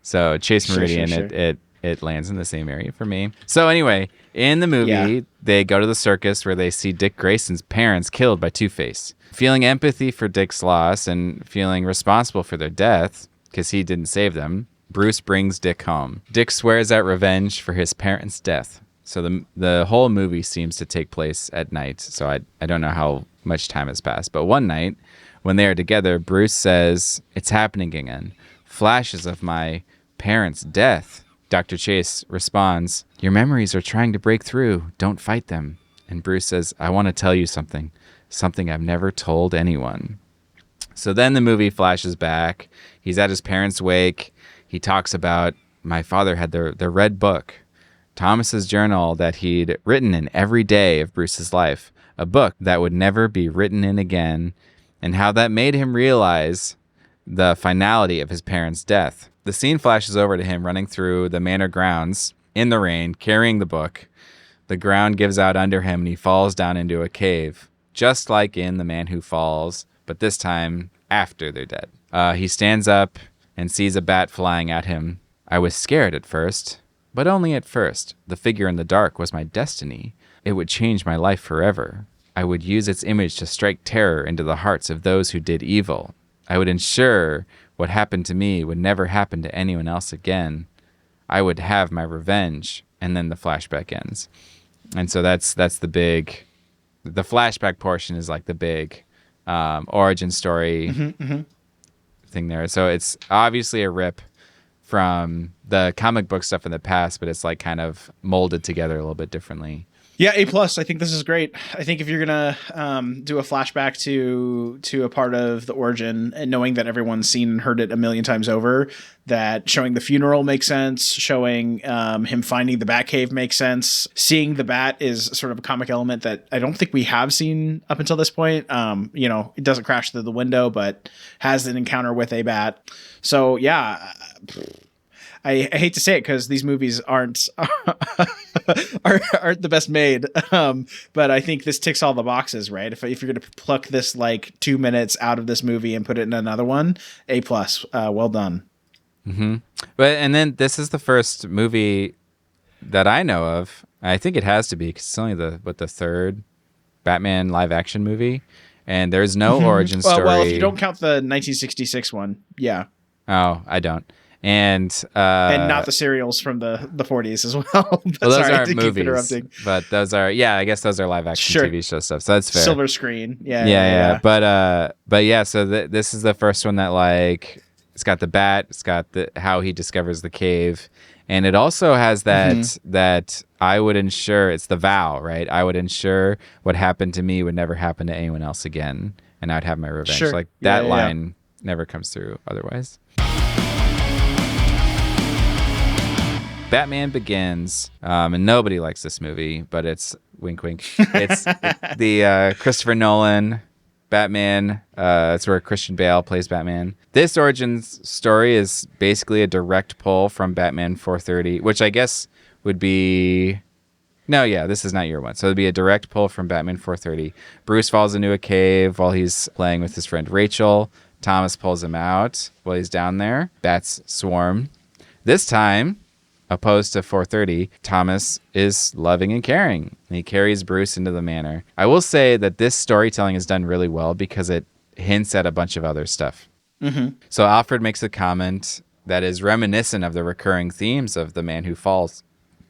So Chase Meridian, sure. It lands in the same area for me. So anyway, in the movie, they go to the circus where they see Dick Grayson's parents killed by Two-Face. Feeling empathy for Dick's loss and feeling responsible for their death, because he didn't save them, Bruce brings Dick home. Dick swears out revenge for his parents' death. So the whole movie seems to take place at night. So I don't know how much time has passed. But one night, when they are together, Bruce says, "It's happening again. Flashes of my parents' death." Dr. Chase responds, "Your memories are trying to break through. Don't fight them." And Bruce says, "I want to tell you something I've never told anyone." So then the movie flashes back. He's at his parents' wake. He talks about, my father had the red book, Thomas's journal that he'd written in every day of Bruce's life, a book that would never be written in again, and how that made him realize the finality of his parents' death. The scene flashes over to him running through the manor grounds in the rain, carrying the book. The ground gives out under him and he falls down into a cave, just like in The Man Who Falls, but this time after they're dead. He stands up and sees a bat flying at him. "I was scared at first, but only at first. The figure in the dark was my destiny. It would change my life forever. I would use its image to strike terror into the hearts of those who did evil. I would ensure what happened to me would never happen to anyone else again. I would have my revenge." And then the flashback ends. And so that's the flashback portion is like the big origin story thing there. So it's obviously a rip from the comic book stuff in the past, but it's like kind of molded together a little bit differently. Yeah, A plus. I think this is great. I think if you're gonna do a flashback to a part of the origin, and knowing that everyone's seen and heard it a million times over, that showing the funeral makes sense, showing him finding the Batcave makes sense. Seeing the Bat is sort of a comic element that I don't think we have seen up until this point. It doesn't crash through the window, but has an encounter with a Bat. So yeah. I hate to say it because these movies aren't the best made, but I think this ticks all the boxes, right? If you're going to pluck this like 2 minutes out of this movie and put it in another one, A plus, well done. Mm-hmm. And then this is the first movie that I know of. I think it has to be because it's only the third Batman live action movie, and there's no origin story. Well, if you don't count the 1966 one, yeah. Oh, I don't. And not the serials from the 40s as well. Those aren't movies, but those are, I guess those are live action TV show stuff. So that's fair. Silver screen, yeah. But yeah, so this is the first one that like it's got the Bat, it's got how he discovers the cave, and it also has that I would ensure, it's the vow, right? I would ensure what happened to me would never happen to anyone else again, and I'd have my revenge. Sure. Like that line never comes through otherwise. Batman Begins, and nobody likes this movie, but it's wink, wink. It's the Christopher Nolan Batman. It's where Christian Bale plays Batman. This origin story is basically a direct pull from Batman 430, which I guess would be... No, yeah, this is not year one. So it'd be a direct pull from Batman 430. Bruce falls into a cave while he's playing with his friend Rachel. Thomas pulls him out while he's down there. Bats swarm. This time, opposed to 430, Thomas is loving and caring, and he carries Bruce into the manor. I will say that this storytelling is done really well because it hints at a bunch of other stuff. Mm-hmm. So Alfred makes a comment that is reminiscent of the recurring themes of The Man Who Falls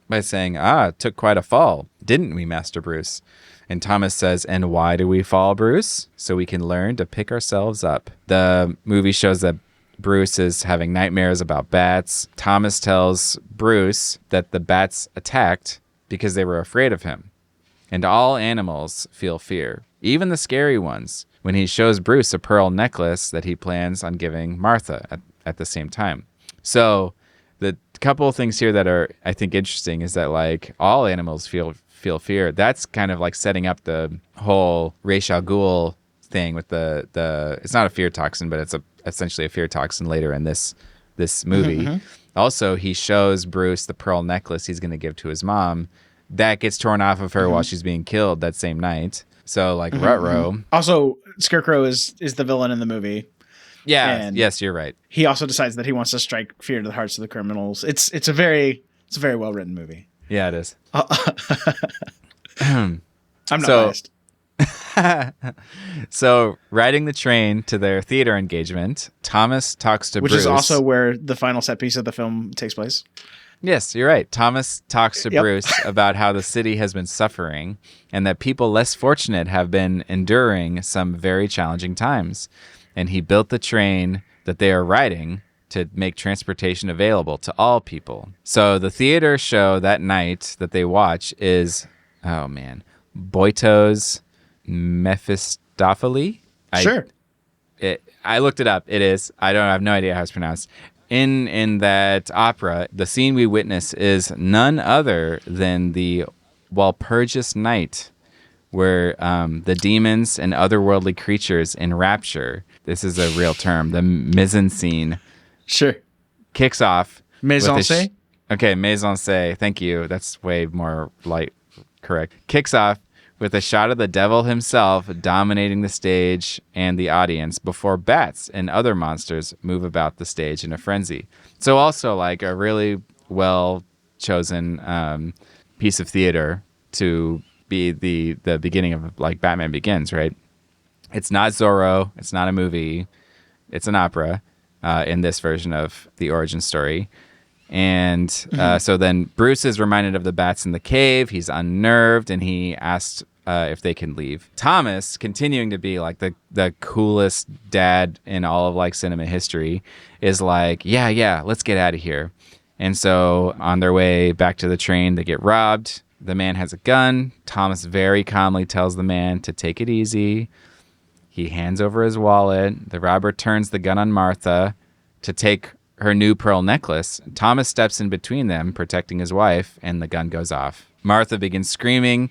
by saying, it took quite a fall, didn't we, Master Bruce? And Thomas says, and why do we fall, Bruce? So we can learn to pick ourselves up. The movie shows that Bruce is having nightmares about bats. Thomas tells Bruce that the bats attacked because they were afraid of him. And all animals feel fear, even the scary ones, when he shows Bruce a pearl necklace that he plans on giving Martha at the same time. So the couple of things here that are, I think, interesting is that like all animals feel fear. That's kind of like setting up the whole Ra's al Ghul thing with the it's not a fear toxin, but it's essentially a fear toxin later in this movie. Mm-hmm. Also, he shows Bruce the pearl necklace he's going to give to his mom. That gets torn off of her while she's being killed that same night. So like Ruh-roh. Also, Scarecrow is the villain in the movie. Yeah. And yes, you're right. He also decides that he wants to strike fear to the hearts of the criminals. It's a very well written movie. Yeah, it is. I'm not biased. So, riding the train to their theater engagement, Thomas talks to Bruce. Which is also where the final set piece of the film takes place. Yes, you're right. Thomas talks to Bruce about how the city has been suffering and that people less fortunate have been enduring some very challenging times. And he built the train that they are riding to make transportation available to all people. So the theater show that night that they watch is, Boito's Mephistopheles? Sure. I looked it up. It is. I have no idea how it's pronounced. In that opera, the scene we witness is none other than the Walpurgis Night, where the demons and otherworldly creatures enrapture. This is a real term. The mise-en-scene. Sure. Kicks off. Mise-en-scene? Okay, mise-en-scene. Thank you. That's way more correct. Kicks off with a shot of the devil himself dominating the stage and the audience before bats and other monsters move about the stage in a frenzy. So also like a really well-chosen piece of theater to be the beginning of like Batman Begins, right? It's not Zorro. It's not a movie. It's an opera in this version of the origin story. And so then Bruce is reminded of the bats in the cave. He's unnerved, and he asked if they can leave. Thomas, continuing to be like the coolest dad in all of like cinema history, is like, yeah, let's get out of here. And so on their way back to the train, they get robbed. The man has a gun. Thomas very calmly tells the man to take it easy. He hands over his wallet. The robber turns the gun on Martha to take her new pearl necklace. Thomas steps in between them, protecting his wife, and the gun goes off. Martha begins screaming,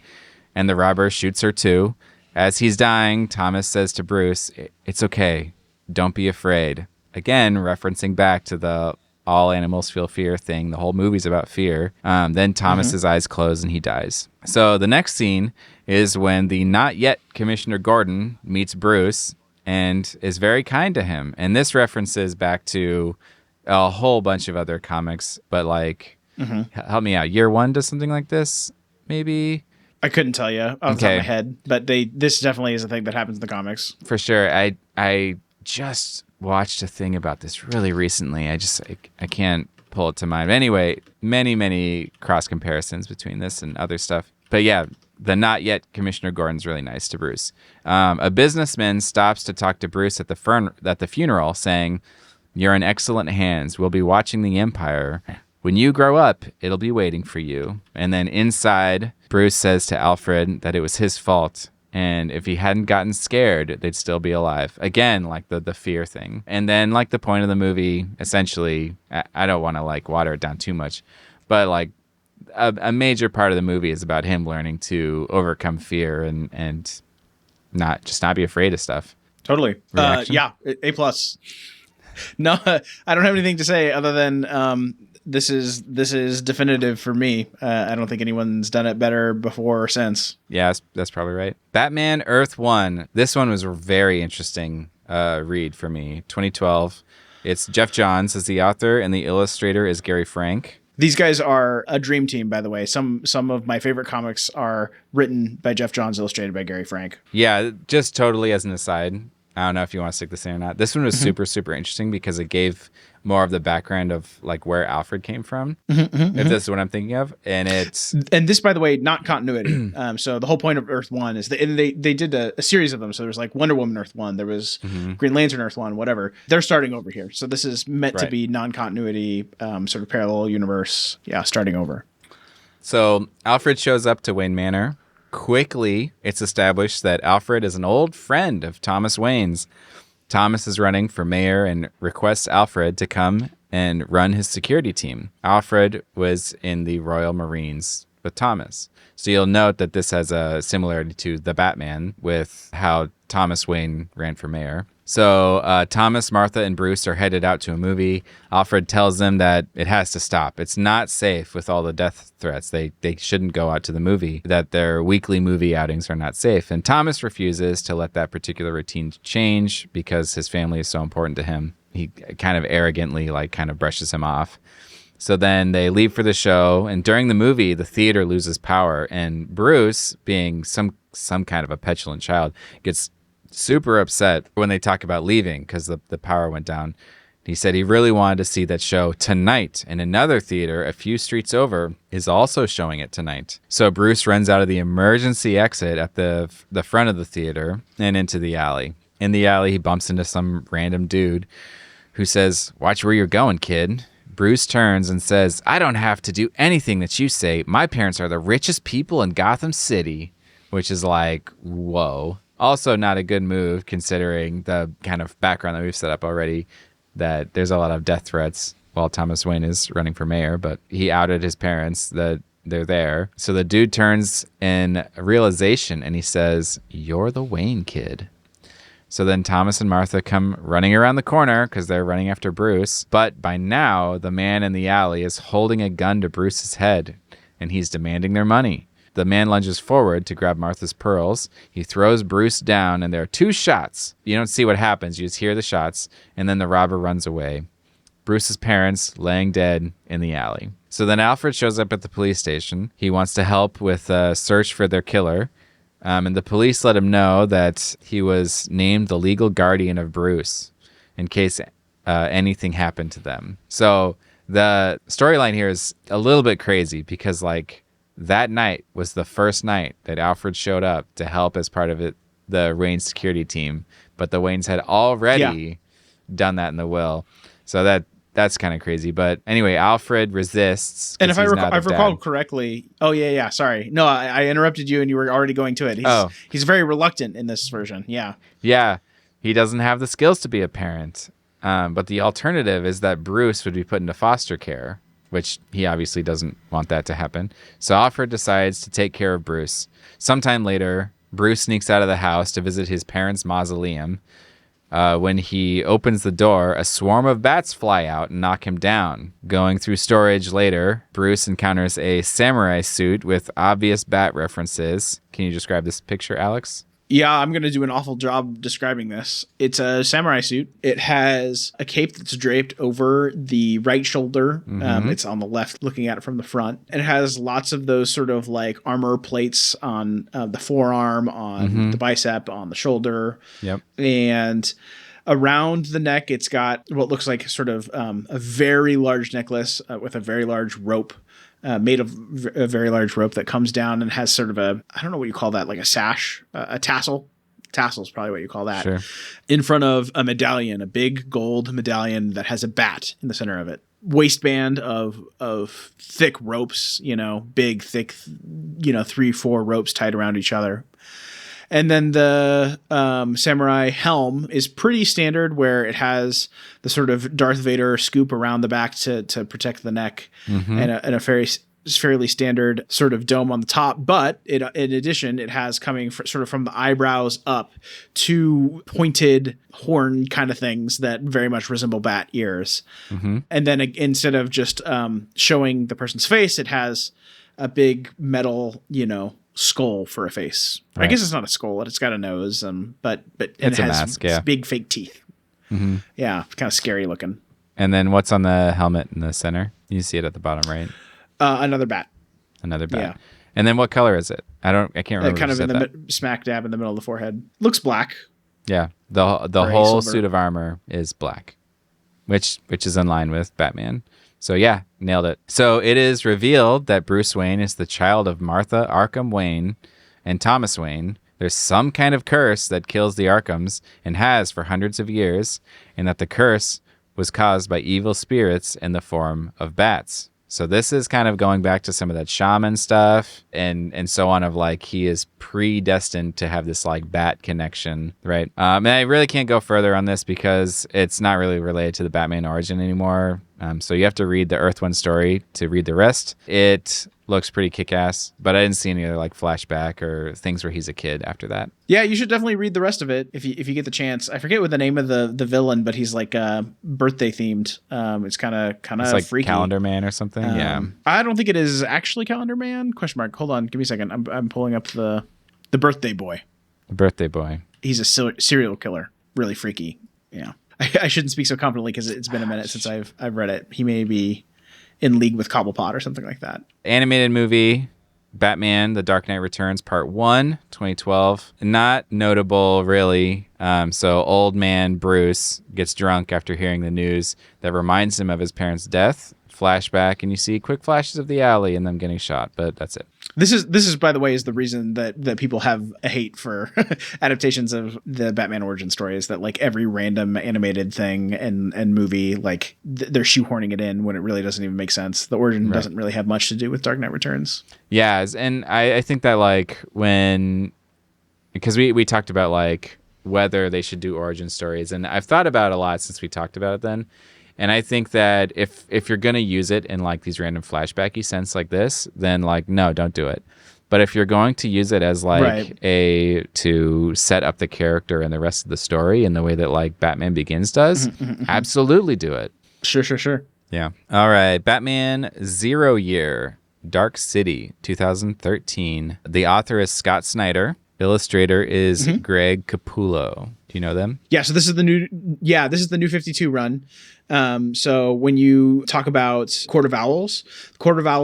and the robber shoots her too. As he's dying, Thomas says to Bruce, "It's okay. Don't be afraid." Again, referencing back to the all animals feel fear thing. The whole movie's about fear. Then Thomas's eyes close and he dies. So the next scene is when the not yet Commissioner Gordon meets Bruce and is very kind to him. And this references back to a whole bunch of other comics, but like, help me out. Year One does something like this, maybe? I couldn't tell you off the top of my head, but this definitely is a thing that happens in the comics. For sure. I just watched a thing about this really recently. I can't pull it to mind. But anyway, many cross comparisons between this and other stuff. But yeah, the not yet Commissioner Gordon's really nice to Bruce. A businessman stops to talk to Bruce at the funeral, saying, "You're in excellent hands. We'll be watching the Empire. When you grow up, it'll be waiting for you." And then inside, Bruce says to Alfred that it was his fault. And if he hadn't gotten scared, they'd still be alive. Again, like the fear thing. And then like the point of the movie, essentially, I don't want to like water it down too much, but like a major part of the movie is about him learning to overcome fear and not be afraid of stuff. Totally. Yeah, A+. No, I don't have anything to say other than this is definitive for me. I don't think anyone's done it better before or since. Yeah, that's probably right. Batman Earth 1. This one was a very interesting read for me. 2012. It's Jeff Johns as the author, and the illustrator is Gary Frank. These guys are a dream team, by the way. Some of my favorite comics are written by Jeff Johns, illustrated by Gary Frank. Yeah, just totally as an aside. I don't know if you want to stick this in or not. This one was super interesting because it gave more of the background of like where Alfred came from, if this is what I'm thinking of. And this, by the way, not continuity. So the whole point of Earth 1 is they did a series of them. So there was like Wonder Woman Earth 1, there was Green Lantern Earth 1, whatever. They're starting over here. So this is meant to be non-continuity, sort of parallel universe. Yeah, starting over. So Alfred shows up to Wayne Manor. Quickly, it's established that Alfred is an old friend of Thomas Wayne's. Thomas is running for mayor and requests Alfred to come and run his security team. Alfred was in the Royal Marines with Thomas. So you'll note that this has a similarity to The Batman with how Thomas Wayne ran for mayor. So Thomas, Martha, and Bruce are headed out to a movie. Alfred tells them that it has to stop. It's not safe with all the death threats. They shouldn't go out to the movie, that their weekly movie outings are not safe. And Thomas refuses to let that particular routine change because his family is so important to him. He kind of arrogantly kind of brushes him off. So then they leave for the show, and during the movie, the theater loses power, and Bruce, being some kind of a petulant child, gets super upset when they talk about leaving because the power went down. He said he really wanted to see that show tonight, and another theater a few streets over is also showing it tonight. So Bruce runs out of the emergency exit at the front of the theater and into the alley. In the alley, he bumps into some random dude who says, "Watch where you're going, kid." Bruce turns and says, "I don't have to do anything that you say. My parents are the richest people in Gotham City," which is like, whoa. Also not a good move considering the kind of background that we've set up already, that there's a lot of death threats while Thomas Wayne is running for mayor, but he outed his parents that they're there. So the dude turns in realization and he says, "You're the Wayne kid." So then Thomas and Martha come running around the corner because they're running after Bruce. But by now, the man in the alley is holding a gun to Bruce's head, and he's demanding their money. The man lunges forward to grab Martha's pearls. He throws Bruce down, and there are 2 shots. You don't see what happens. You just hear the shots, and then the robber runs away. Bruce's parents laying dead in the alley. So then Alfred shows up at the police station. He wants to help with a search for their killer. And the police let him know that he was named the legal guardian of Bruce in case anything happened to them. So the storyline here is a little bit crazy because that night was the first night that Alfred showed up to help as part of the Wayne security team. But the Waynes had already done that in the will. So that's kind of crazy. But anyway, Alfred resists. And 'cause if he's now the I've recalled dad. correctly, oh yeah, sorry, no, I interrupted you, and you were already going to it. Oh, He's very reluctant in this version. Yeah, yeah. He doesn't have the skills to be a parent. But the alternative is that Bruce would be put into foster care, which he obviously doesn't want that to happen. So Alfred decides to take care of Bruce. Sometime later, Bruce sneaks out of the house to visit his parents' mausoleum. When he opens the door, a swarm of bats fly out and knock him down. Going through storage later, Bruce encounters a samurai suit with obvious bat references. Can you describe this picture, Alex? yeah, I'm gonna do an awful job describing this. It's a samurai suit. It has a cape that's draped over the right shoulder. It's on the left, looking at it from the front. It has lots of those sort of like armor plates on the forearm, on the bicep, on the shoulder. Yep. And around the neck, it's got what looks like sort of a very large necklace with a very large rope. Made of a very large rope that comes down and has sort of I don't know what you call that, like a sash, a tassel. Tassel is probably what you call that. Sure. In front of a medallion, a big gold medallion that has a bat in the center of it. Waistband of thick ropes, big, thick, 3-4 ropes tied around each other. And then the samurai helm is pretty standard, where it has the sort of Darth Vader scoop around the back to protect the neck, and a fairly standard sort of dome on the top. But in addition, it has coming sort of from the eyebrows up 2 pointed horn kind of things that very much resemble bat ears. And then instead of just showing the person's face, it has a big metal, skull for a face. Right. I guess it's not a skull. It's got a nose, but it's it a has mask, yeah. Big fake teeth. Yeah, kind of scary looking. And then what's on the helmet in the center? You see it at the bottom, right? Another bat. Another bat. Yeah. And then what color is it? I can't remember. Kind of in the smack dab in the middle of the forehead. Looks black. Yeah. The whole suit of armor is black, which is in line with Batman. So yeah, nailed it. So it is revealed that Bruce Wayne is the child of Martha Arkham Wayne and Thomas Wayne. There's some kind of curse that kills the Arkhams and has for hundreds of years, and that the curse was caused by evil spirits in the form of bats. So this is kind of going back to some of that shaman stuff and so on, of like he is predestined to have this like bat connection, right? And I really can't go further on this because it's not really related to the Batman origin anymore. So you have to read the Earth One story to read the rest. It looks pretty kick-ass, but I didn't see any other like flashback or things where he's a kid after that. Yeah, you should definitely read the rest of it if you get the chance. I forget what the name of the villain, but he's like birthday themed. It's kind of like freaky. Calendar Man or something. Yeah, I don't think it is actually Calendar Man. Question mark. Hold on, give me a second. I'm pulling up the Birthday Boy. The Birthday Boy. He's a serial killer. Really freaky. Yeah. I shouldn't speak so confidently because it's been a minute since I've read it. He may be in league with Cobblepot or something like that. Animated movie, Batman, The Dark Knight Returns, Part 1, 2012. Not notable, really. So old man Bruce gets drunk after hearing the news that reminds him of his parents' death. Flashback, and you see quick flashes of the alley and them getting shot, but that's it. This is by the way, is the reason that people have a hate for adaptations of the Batman origin story, is that like every random animated thing and movie, like they're shoehorning it in when it really doesn't even make sense. The origin doesn't really have much to do with Dark Knight Returns. Yeah, and I think that like because we talked about like whether they should do origin stories, and I've thought about it a lot since we talked about it then. And I think that if you're going to use it in like these random flashbacky sense like this, then like, no, don't do it. But if you're going to use it as like to set up the character and the rest of the story in the way that like Batman Begins does, absolutely do it. Sure. Yeah. All right. Batman Zero Year, Dark City, 2013. The author is Scott Snyder. Illustrator is Greg Capullo. Do you know them? Yeah, so this is the new 52 run. So when you talk about Court of Owls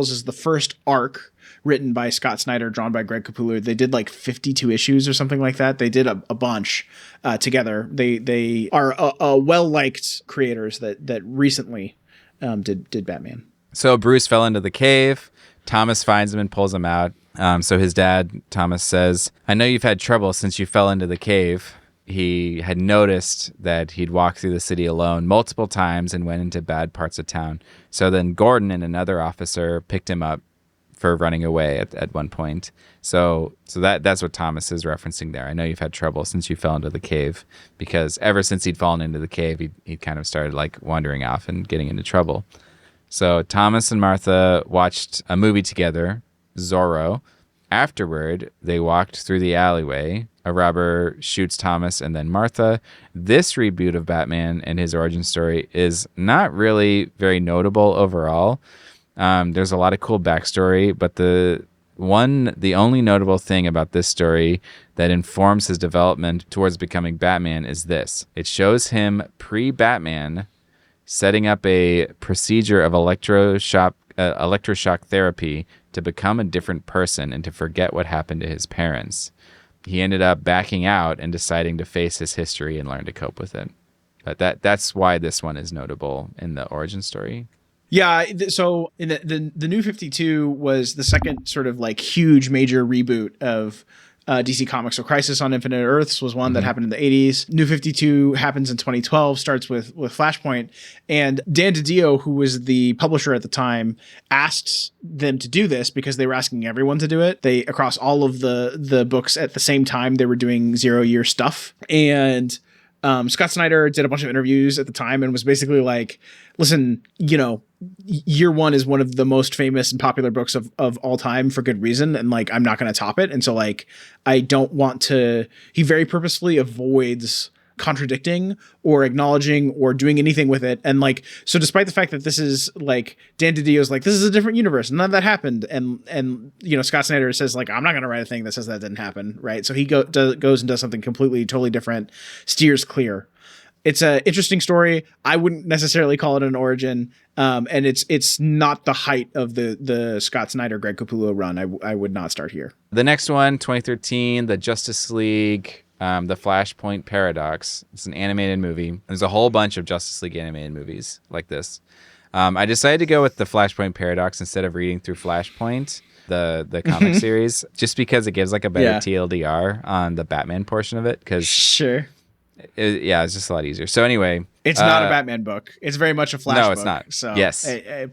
is the first arc written by Scott Snyder, drawn by Greg Capullo. They did like 52 issues or something like that. They did a bunch together. They are well-liked creators that recently did Batman. So Bruce fell into the cave. Thomas finds him and pulls him out. So his dad, Thomas, says, "I know you've had trouble since you fell into the cave." he had noticed that he'd walked through the city alone multiple times and went into bad parts of town. So then Gordon and another officer picked him up for running away at one point. So that's what Thomas is referencing there. I know you've had trouble since you fell into the cave, because ever since he'd fallen into the cave, he'd kind of started like wandering off and getting into trouble. So Thomas and Martha watched a movie together, Zorro. Afterward, they walked through the alleyway. A robber shoots Thomas and then Martha. This reboot of Batman and his origin story is not really very notable overall. There's a lot of cool backstory, but the only notable thing about this story that informs his development towards becoming Batman is this. It shows him pre-Batman setting up a procedure of electroshock therapy to become a different person and to forget what happened to his parents. He ended up backing out and deciding to face his history and learn to cope with it. But that's why this one is notable in the origin story. Yeah, so in the New 52 was the second sort of like huge major reboot of DC Comics. So Crisis on Infinite Earths was one that happened in the 80s. New 52 happens in 2012, starts with Flashpoint. And Dan DiDio, who was the publisher at the time, asked them to do this because they were asking everyone to do it. They, across all of the books at the same time, they were doing 0-year stuff. And Scott Snyder did a bunch of interviews at the time and was basically like, listen, Year One is one of the most famous and popular books of all time for good reason. And like, I'm not going to top it. And so like, I don't want to, he very purposefully avoids contradicting or acknowledging or doing anything with it. And like, so despite the fact that this is like, Dan DiDio's like, this is a different universe, none of that happened. And Scott Snyder says like, I'm not going to write a thing that says that didn't happen. Right. So he goes and does something completely, totally different, steers clear. It's an interesting story. I wouldn't necessarily call it an origin. And it's not the height of the Scott Snyder, Greg Capullo run. I would not start here. The next one, 2013, the Justice League, the Flashpoint Paradox. It's an animated movie. There's a whole bunch of Justice League animated movies like this. I decided to go with the Flashpoint Paradox instead of reading through Flashpoint, the comic series, just because it gives like a better TLDR on the Batman portion of it. Sure. It's just a lot easier. So anyway, it's not a Batman book. It's very much a Flash book. No, it's not. So yes, it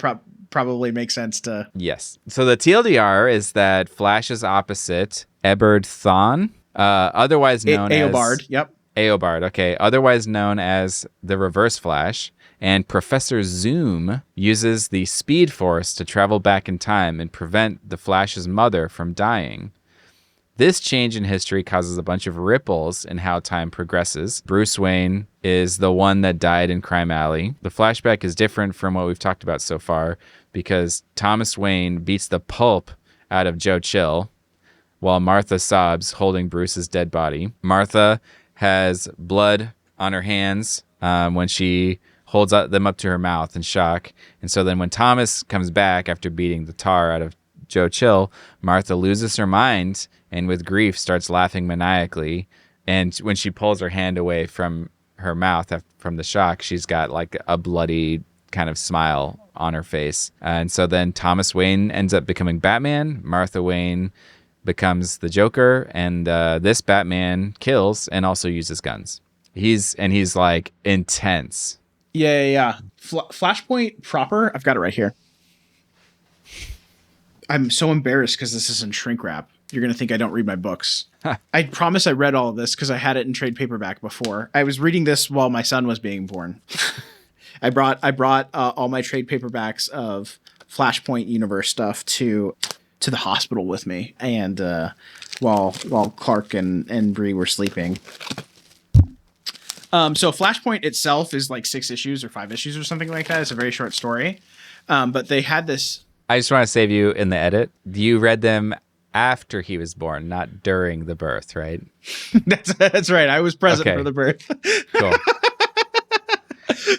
probably makes sense to. Yes. So the TLDR is that Flash's opposite, Eobard Thawne, otherwise known as Eobard. Yep. Eobard. Okay. Otherwise known as the Reverse Flash, and Professor Zoom uses the Speed Force to travel back in time and prevent the Flash's mother from dying. This change in history causes a bunch of ripples in how time progresses. Bruce Wayne is the one that died in Crime Alley. The flashback is different from what we've talked about so far because Thomas Wayne beats the pulp out of Joe Chill while Martha sobs holding Bruce's dead body. Martha has blood on her hands when she holds them up to her mouth in shock. And so then when Thomas comes back after beating the tar out of Joe Chill, Martha loses her mind and with grief starts laughing maniacally. And when she pulls her hand away from her mouth from the shock, she's got like a bloody kind of smile on her face. And so then Thomas Wayne ends up becoming Batman. Martha Wayne becomes the Joker. And this Batman kills and also uses guns. He's like intense. Yeah. Flashpoint proper. I've got it right here. I'm so embarrassed because this is in shrink wrap. You're going to think I don't read my books. I promise I read all of this because I had it in trade paperback before. I was reading this while my son was being born. I brought all my trade paperbacks of Flashpoint universe stuff to the hospital with me, and while Clark and Bree were sleeping. So Flashpoint itself is like 6 issues or 5 issues or something like that. It's a very short story, but they had this. I just want to save you in the edit. You read them after he was born, not during the birth, right? That's right. I was present for the birth. Cool.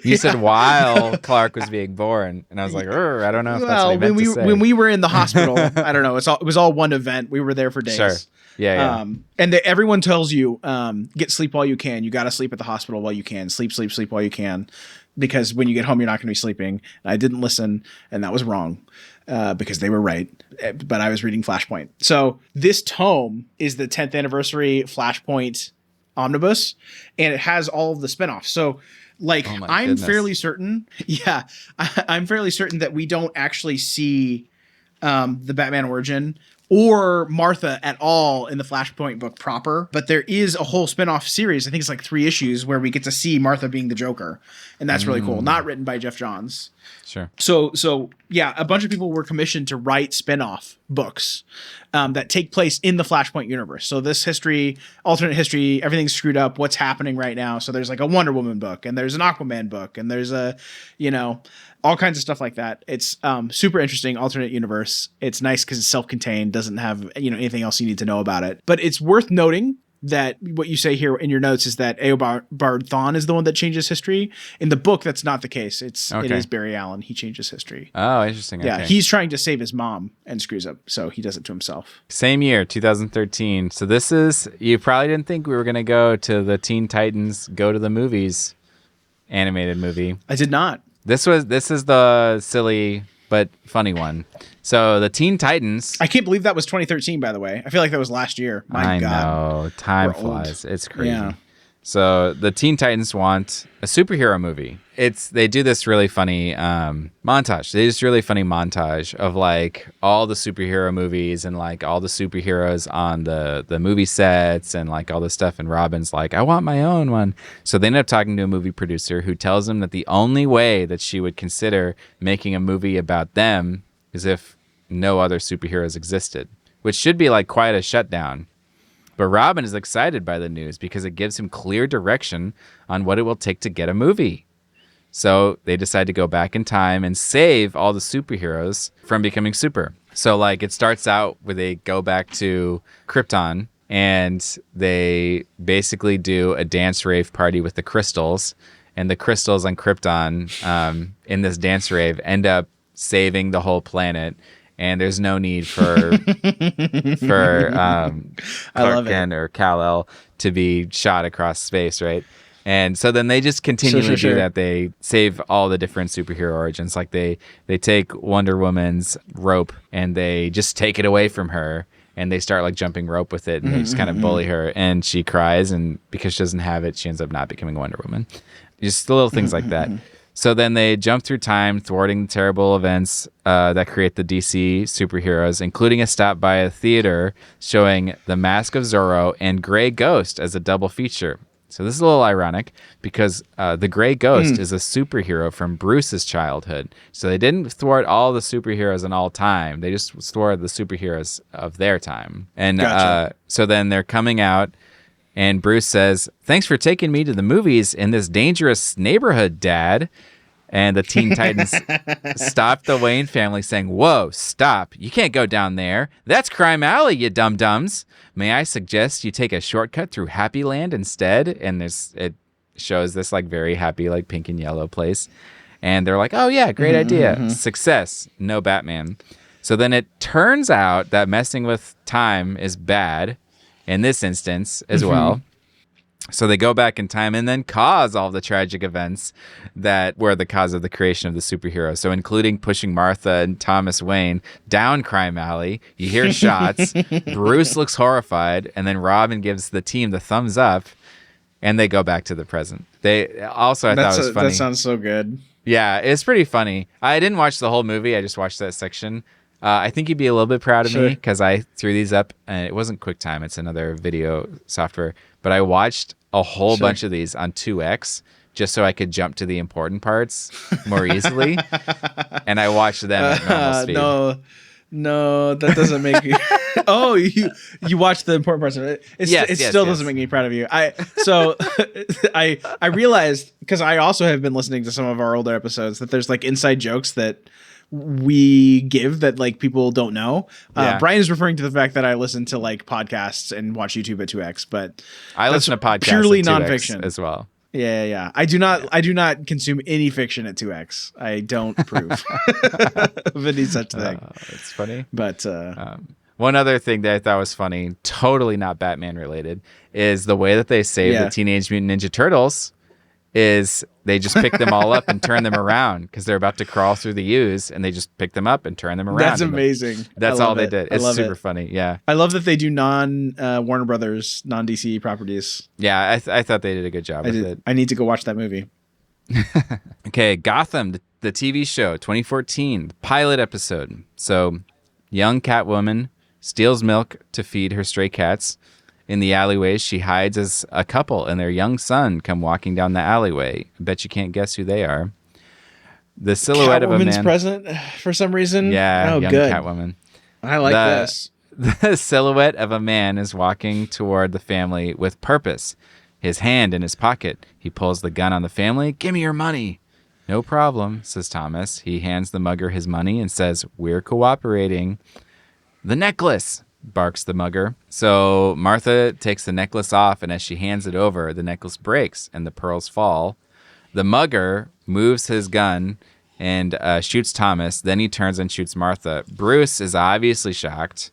You said while Clark was being born, and I was like, I don't know if that's what he meant to say. When we were in the hospital, I don't know. It was all one event. We were there for days. Sure. Yeah. And everyone tells you, get sleep while you can. You got to sleep at the hospital while you can. Sleep while you can. Because when you get home, you're not going to be sleeping. And I didn't listen, and that was wrong because they were right. But I was reading Flashpoint. So this tome is the 10th anniversary Flashpoint omnibus, and it has all of the spinoffs. So like Oh my I'm goodness. fairly certain, I'm fairly certain that we don't actually see the Batman origin or Martha at all in the Flashpoint book proper, but there is a whole spin-off series. I think it's like 3 issues where we get to see Martha being the Joker, and that's really cool. Not written by Jeff Johns. Sure. So yeah, a bunch of people were commissioned to write spin-off books that take place in the Flashpoint universe. So this history, alternate history, everything's screwed up. What's happening right now? So there's like a Wonder Woman book, and there's an Aquaman book, and there's a, all kinds of stuff like that. It's super interesting, alternate universe. It's nice because it's self-contained, doesn't have anything else you need to know about it. But it's worth noting that what you say here in your notes is that Eobard Thawne is the one that changes history. In the book, that's not the case. It is Barry Allen. He changes history. Oh, interesting. Yeah, okay. he's trying to save his mom and screws up, so he does it to himself. Same year, 2013. So this is, you probably didn't think we were going to go to the Teen Titans Go to the Movies animated movie. I did not. This is the silly but funny one. So the Teen Titans. I can't believe that was 2013, by the way. I feel like that was last year. My God. I know. Time We're flies. old. It's crazy. Yeah. So the Teen Titans want a superhero movie. They do this really funny montage. They do this really funny montage of like all the superhero movies and like all the superheroes on the movie sets and like all this stuff. And Robin's like, I want my own one. So they end up talking to a movie producer who tells them that the only way that she would consider making a movie about them is if no other superheroes existed, which should be like quite a shutdown. But Robin is excited by the news because it gives him clear direction on what it will take to get a movie. So they decide to go back in time and save all the superheroes from becoming super. So like it starts out where they go back to Krypton and they basically do a dance rave party with the crystals. And the crystals on Krypton in this dance rave end up saving the whole planet. And there's no need for Clark Kent or Kal-El to be shot across space, right? And so then they just continually do that. They save all the different superhero origins. Like they take Wonder Woman's rope and they just take it away from her and they start like jumping rope with it and they just kind of bully her and she cries, and because she doesn't have it, she ends up not becoming Wonder Woman. Just the little things like that. So then they jump through time, thwarting the terrible events that create the DC superheroes, including a stop by a theater showing The Mask of Zorro and Grey Ghost as a double feature. So this is a little ironic because the Grey Ghost is a superhero from Bruce's childhood. So they didn't thwart all the superheroes in all time. They just thwarted the superheroes of their time. And so then they're coming out. And Bruce says, thanks for taking me to the movies in this dangerous neighborhood, Dad. And the Teen Titans stop the Wayne family saying, whoa, stop. You can't go down there. That's Crime Alley, you dum-dums. May I suggest you take a shortcut through Happy Land instead? And it shows this like very happy, like pink and yellow place. And they're like, oh, yeah, great idea. Success. No Batman. So then it turns out that messing with time is bad in this instance as well. So they go back in time and then cause all the tragic events that were the cause of the creation of the superhero. So including pushing Martha and Thomas Wayne down Crime Alley. You hear shots. Bruce looks horrified. And then Robin gives the team the thumbs up. And they go back to the present. They also, I thought it was funny. That sounds so good. Yeah, it's pretty funny. I didn't watch the whole movie. I just watched that section. I think you'd be a little bit proud of me because I threw these up, and it wasn't QuickTime. It's another video software. But I watched a whole bunch of these on 2X just so I could jump to the important parts more easily. And I watched them at normal speed. No, that doesn't make you. Oh, you watched the important parts of it. It still doesn't make me proud of you. I realized, because I also have been listening to some of our older episodes, that there's like inside jokes that we give that like people don't know. Brian is referring to the fact that I listen to like podcasts and watch YouTube at 2X, but I listen to podcasts purely at 2X nonfiction as well. Yeah. I do not consume any fiction at 2X. I don't approve of any such thing. It's funny. But one other thing that I thought was funny, totally not Batman related, is the way that they save the Teenage Mutant Ninja Turtles is they just pick them all up and turn them around because they're about to crawl through the U's, and they just pick them up and turn them around. That's amazing. That's all they did. It's super funny. Yeah. I love that they do non Warner Brothers, non DC properties. Yeah, I thought they did a good job with it. I need to go watch that movie. Okay, Gotham, the TV show, 2014, pilot episode. So, young Catwoman steals milk to feed her stray cats. In the alleyways, she hides as a couple and their young son come walking down the alleyway. I bet you can't guess who they are. The silhouette of a man. Catwoman's present for some reason? Yeah, young good. Catwoman. I like this. The silhouette of a man is walking toward the family with purpose. His hand in his pocket. He pulls the gun on the family. Give me your money. No problem, says Thomas. He hands the mugger his money and says, we're cooperating. The necklace, barks the mugger. So Martha takes the necklace off, and as she hands it over, the necklace breaks and the pearls fall. The mugger moves his gun and shoots Thomas. Then he turns and shoots Martha. Bruce is obviously shocked.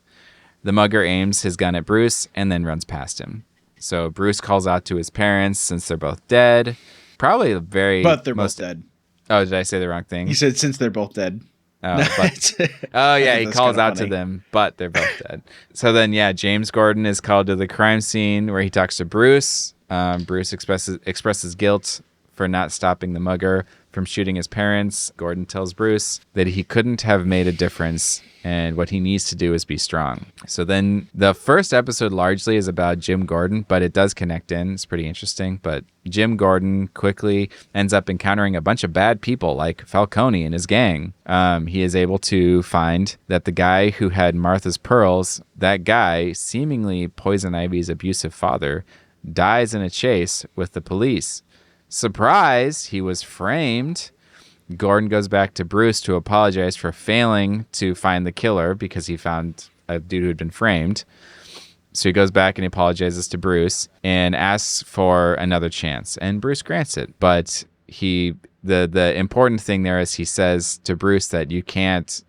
The mugger aims his gun at Bruce and then runs past him. So Bruce calls out to his parents since they're both dead. Probably But they're both dead. Oh, did I say the wrong thing? You said since they're both dead. Oh yeah, he calls out to them, but they're both dead. So then, yeah, James Gordon is called to the crime scene where he talks to Bruce. Bruce expresses guilt for not stopping the mugger from shooting his parents. Gordon tells Bruce that he couldn't have made a difference and what he needs to do is be strong. So then the first episode largely is about Jim Gordon, but it does connect in. It's pretty interesting. But Jim Gordon quickly ends up encountering a bunch of bad people like Falcone and his gang. He is able to find that the guy who had Martha's pearls, that guy, seemingly Poison Ivy's abusive father, dies in a chase with the police. Surprise, he was framed. Gordon goes back to Bruce to apologize for failing to find the killer because he found a dude who had been framed. So he goes back and he apologizes to Bruce and asks for another chance. And Bruce grants it. But the important thing there is he says to Bruce that you can't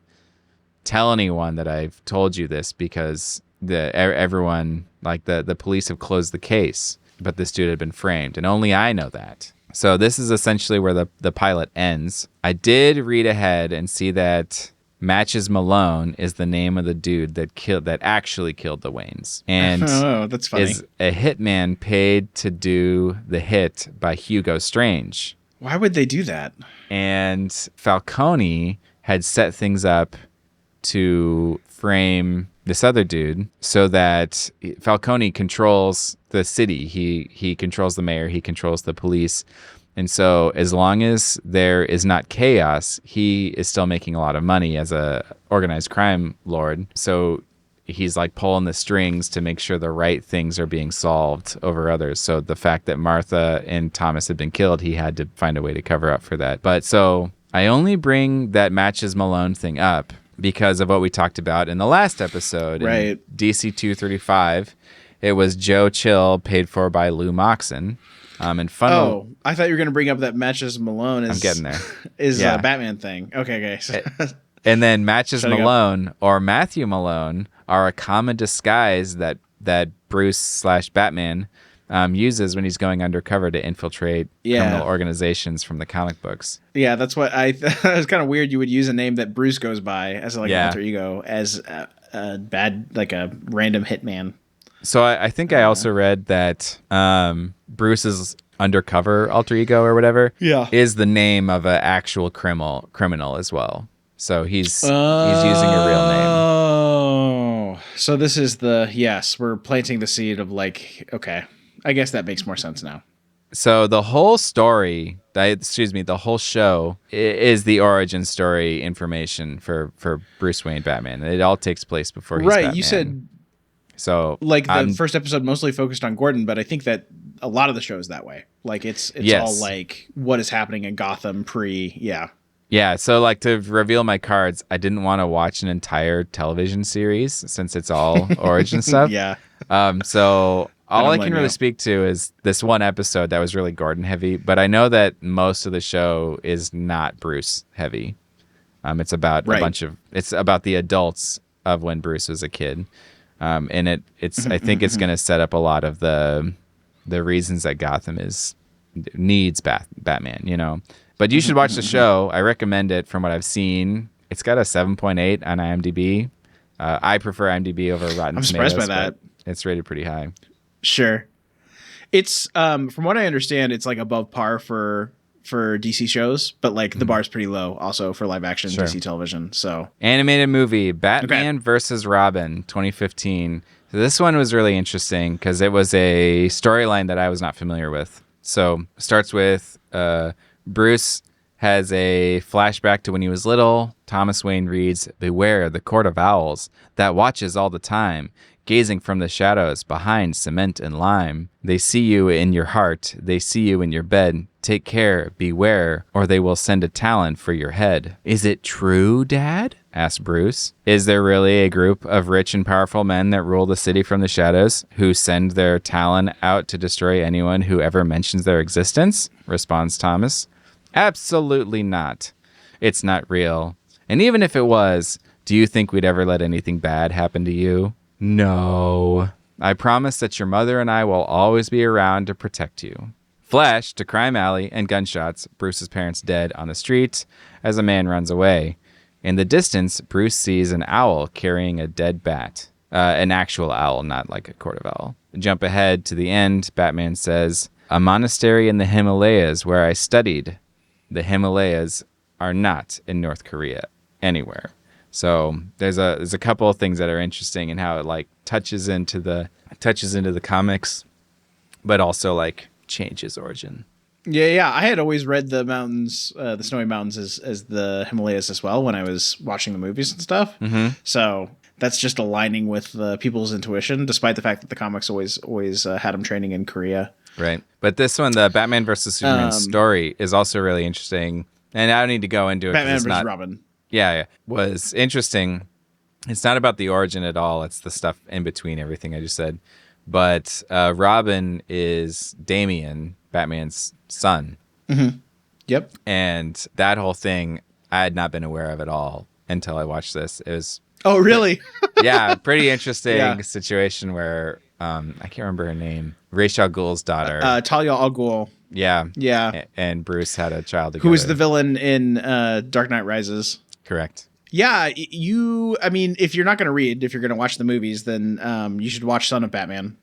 tell anyone that I've told you this because everyone, like the police have closed the case. But this dude had been framed, and only I know that. So this is essentially where the pilot ends. I did read ahead and see that Matches Malone is the name of the dude that actually killed the Waynes, and that's funny. Is a hitman paid to do the hit by Hugo Strange. Why would they do that? And Falcone had set things up to frame this other dude so that Falcone controls the city. He controls the mayor. He controls the police. And so as long as there is not chaos, he is still making a lot of money as a organized crime lord. So he's like pulling the strings to make sure the right things are being solved over others. So the fact that Martha and Thomas had been killed, he had to find a way to cover up for that. But so I only bring that Matches Malone thing up because of what we talked about in the last episode. Right. In DC 235, it was Joe Chill paid for by Lou Moxon. And I thought you were going to bring up that Matches Malone I'm getting there. Is a Batman thing. Okay. And then Matches Malone or Matthew Malone are a common disguise that Bruce/Batman uses when he's going undercover to infiltrate criminal organizations from the comic books. Yeah, that's what I thought. It was kind of weird you would use a name that Bruce goes by as an alter ego as a random hitman. So I think I also read that Bruce's undercover alter ego or whatever is the name of an actual criminal as well. So he's using a real name. Oh, so this is we're planting the seed of okay, I guess that makes more sense now. So the whole story, the whole show is the origin story information for Bruce Wayne Batman. It all takes place before he's Batman. Right, you said so the first episode mostly focused on Gordon, but I think that a lot of the show is that way. Like it's all like what is happening in Gotham Yeah, so to reveal my cards, I didn't want to watch an entire television series since it's all origin stuff. Yeah. So all I can really speak to is this one episode that was really Gordon heavy, but I know that most of the show is not Bruce heavy. It's about it's about the adults of when Bruce was a kid. And it's I think it's going to set up a lot of the reasons that Gotham is needs Batman, you know. But you should watch the show. I recommend it from what I've seen. It's got a 7.8 on IMDb. I prefer IMDb over Rotten Tomatoes. I'm surprised by that. It's rated pretty high. Sure. It's from what I understand, it's like above par for DC shows, but like the bar's pretty low also for live action DC television. So animated movie Batman versus Robin 2015. So this one was really interesting because it was a storyline that I was not familiar with. So it starts with Bruce has a flashback to when he was little. Thomas Wayne reads, "Beware the court of owls that watches all the time, gazing from the shadows behind cement and lime. They see you in your heart, they see you in your bed. Take care, beware, or they will send a talon for your head." "Is it true, Dad?" asked Bruce. "Is there really a group of rich and powerful men that rule the city from the shadows, who send their talon out to destroy anyone who ever mentions their existence?" responds Thomas. "Absolutely not. It's not real. And even if it was, do you think we'd ever let anything bad happen to you? No. I promise that your mother and I will always be around to protect you." Flash to Crime Alley and gunshots. Bruce's parents dead on the street as a man runs away. In the distance, Bruce sees an owl carrying a dead bat. An actual owl, not like a court of owl. Jump ahead to the end. Batman says, "A monastery in the Himalayas where I studied. The Himalayas are not in North Korea anywhere." So there's a couple of things that are interesting in how it like touches into the comics, but also like changes origin. Yeah. I had always read the mountains, the snowy mountains, as the Himalayas as well when I was watching the movies and stuff. Mm-hmm. So that's just aligning with people's intuition, despite the fact that the comics always had them training in Korea. Right. But this one, the Batman versus Superman story, is also really interesting. And I don't need to go into it. Batman versus Robin. Yeah, was interesting. It's not about the origin at all. It's the stuff in between everything I just said. But Robin is Damian, Batman's son. Mm-hmm. Yep. And that whole thing, I had not been aware of at all until I watched this. It was... Oh, really? Pretty interesting situation where, I can't remember her name, Ra's al Ghul's daughter. Talia al Ghul. Yeah. And Bruce had a child together. Who was the villain in Dark Knight Rises. Correct. Yeah, I mean, if you're not going to read, if you're going to watch the movies, then you should watch Son of Batman,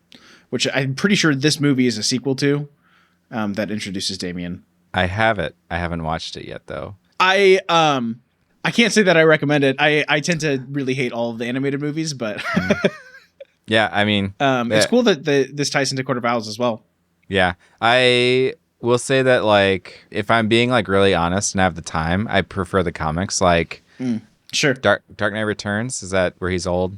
which I'm pretty sure this movie is a sequel to, that introduces Damian. I have it. I haven't watched it yet, though. I can't say that I recommend it. I tend to really hate all of the animated movies, but... Yeah, I mean... it's cool that this ties into Court of Owls as well. Yeah, I will say that, like, if I'm being, like, really honest and have the time, I prefer the comics, like... Sure. Dark Knight Returns, is that where he's old?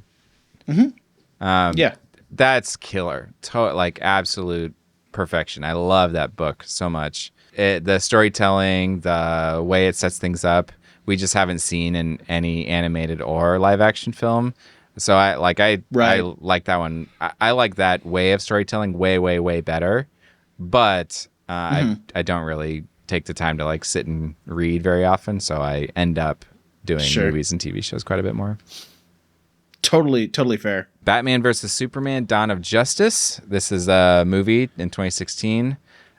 Mm-hmm. Yeah. That's killer. Like, absolute perfection. I love that book so much. The storytelling, the way it sets things up, we just haven't seen in any animated or live action film. So I like that one. I like that way of storytelling way, way, way better. But I don't really take the time to like sit and read very often. So I end up doing movies and TV shows quite a bit more. Totally fair. Batman versus Superman, Dawn of Justice. This is a movie in 2016.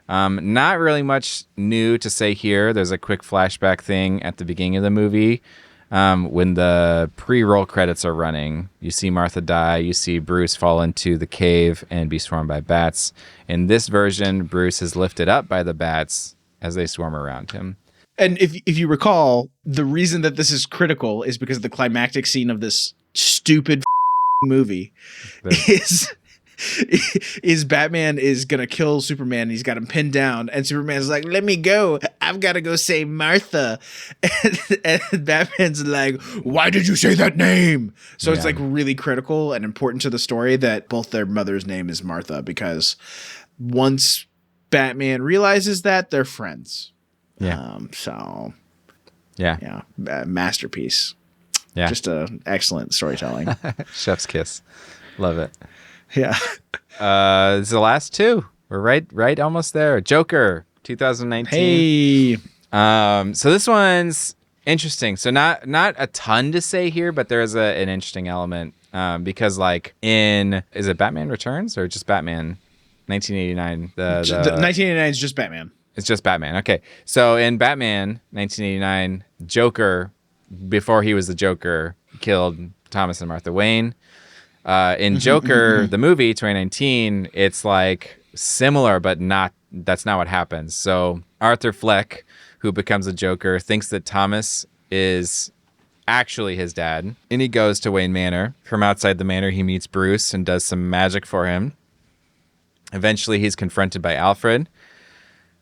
Not really much new to say here. There's a quick flashback thing at the beginning of the movie. When the pre-roll credits are running, you see Martha die, you see Bruce fall into the cave and be swarmed by bats. In this version, Bruce is lifted up by the bats as they swarm around him. And if you recall, the reason that this is critical is because the climactic scene of this stupid movie is Batman is gonna kill Superman and he's got him pinned down and Superman's like, "Let me go, I've got to go save Martha," and Batman's like, "Why did you say that name?" So it's like really critical and important to the story that both their mother's name is Martha, because once Batman realizes that, they're friends. Masterpiece. Yeah, just a excellent storytelling. Chef's kiss. Love it. Yeah. This is the last two. We're right almost there. Joker, 2019. Hey. So this one's interesting. So not a ton to say here, but there is an interesting element. Because like is it Batman Returns or just Batman 1989. The 1989 is just Batman. It's just Batman. Okay. So in Batman 1989, Joker, before he was the Joker, killed Thomas and Martha Wayne. In Joker, the movie 2019, it's like similar, but that's not what happens. So Arthur Fleck, who becomes a Joker, thinks that Thomas is actually his dad, and he goes to Wayne Manor. From outside the manor, he meets Bruce and does some magic for him. Eventually, he's confronted by Alfred,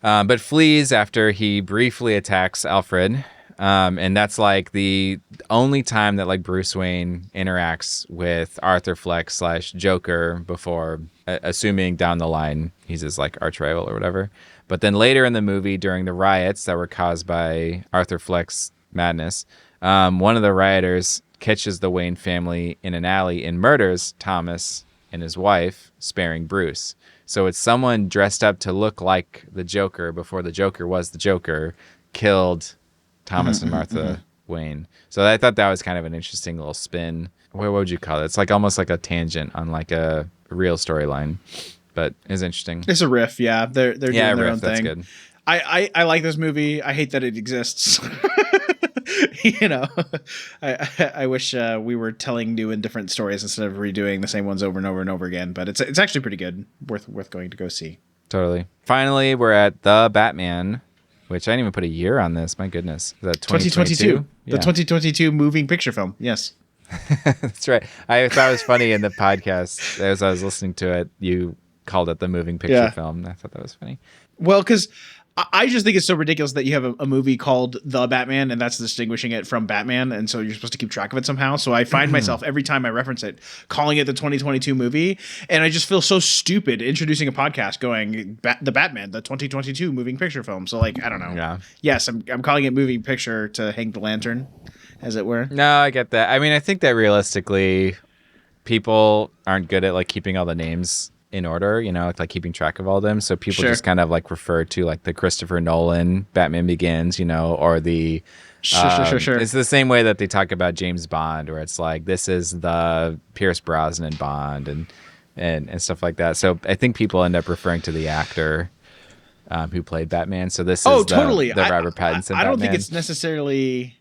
but flees after he briefly attacks Alfred. And that's like the only time that like Bruce Wayne interacts with Arthur Fleck / Joker before, assuming down the line he's his like arch rival or whatever. But then later in the movie, during the riots that were caused by Arthur Fleck's madness, one of the rioters catches the Wayne family in an alley and murders Thomas and his wife, sparing Bruce. So it's someone dressed up to look like the Joker before the Joker was the Joker, killed Thomas and Martha Wayne. So I thought that was kind of an interesting little spin. What would you call it? It's like almost like a tangent on like a real storyline, but it's interesting. It's a riff, yeah. They're doing their own that's thing. Good. I like this movie. I hate that it exists. You know, I wish we were telling new and different stories instead of redoing the same ones over and over and over again. But it's actually pretty good, worth going to go see. Totally. Finally, we're at The Batman, which I didn't even put a year on this. My goodness, is that 2022? The 2022 moving picture film. Yes, that's right. I thought it was funny in the podcast as I was listening to it. You called it the moving picture film. I thought that was funny. Well, because I just think it's so ridiculous that you have a movie called The Batman, and that's distinguishing it from Batman, and so you're supposed to keep track of it somehow. So I find myself, every time I reference it, calling it the 2022 movie, and I just feel so stupid introducing a podcast going, The Batman, the 2022 moving picture film. So, like, I don't know. Yeah. Yes, I'm calling it moving picture to hang the lantern, as it were. No, I get that. I mean, I think that realistically, people aren't good at, like, keeping all the names in order, you know, like keeping track of all of them. So people just kind of like refer to like the Christopher Nolan Batman Begins, you know, or the Sure. It's the same way that they talk about James Bond, where it's like this is the Pierce Brosnan Bond and stuff like that. So I think people end up referring to the actor who played Batman. So this is totally the Robert Pattinson. I don't think it's necessarily.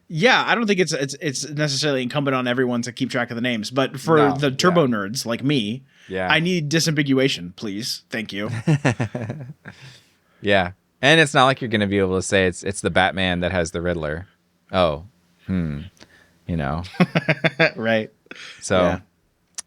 Yeah, I don't think it's necessarily incumbent on everyone to keep track of the names, but for the turbo nerds like me, I need disambiguation, please. Thank you. Yeah, and it's not like you're going to be able to say it's the Batman that has the Riddler. Oh, you know, right? So,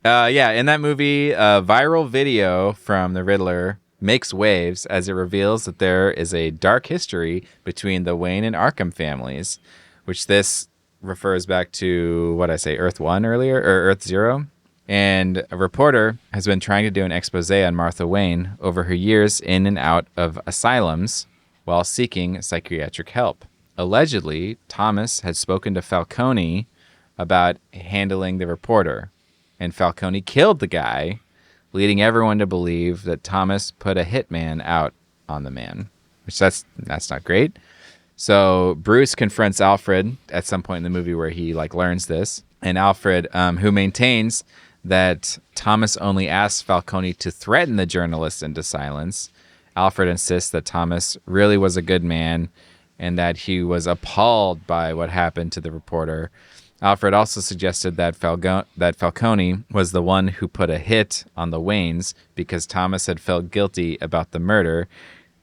in that movie, a viral video from the Riddler makes waves as it reveals that there is a dark history between the Wayne and Arkham families, which this refers back to, what I say, Earth 1 earlier, or Earth 0. And a reporter has been trying to do an expose on Martha Wayne over her years in and out of asylums while seeking psychiatric help. Allegedly, Thomas had spoken to Falcone about handling the reporter, and Falcone killed the guy, leading everyone to believe that Thomas put a hitman out on the man, which that's not great. So Bruce confronts Alfred at some point in the movie where he like learns this, and Alfred, who maintains that Thomas only asked Falcone to threaten the journalist into silence, Alfred insists that Thomas really was a good man and that he was appalled by what happened to the reporter. Alfred also suggested that Falcone was the one who put a hit on the Waynes because Thomas had felt guilty about the murder,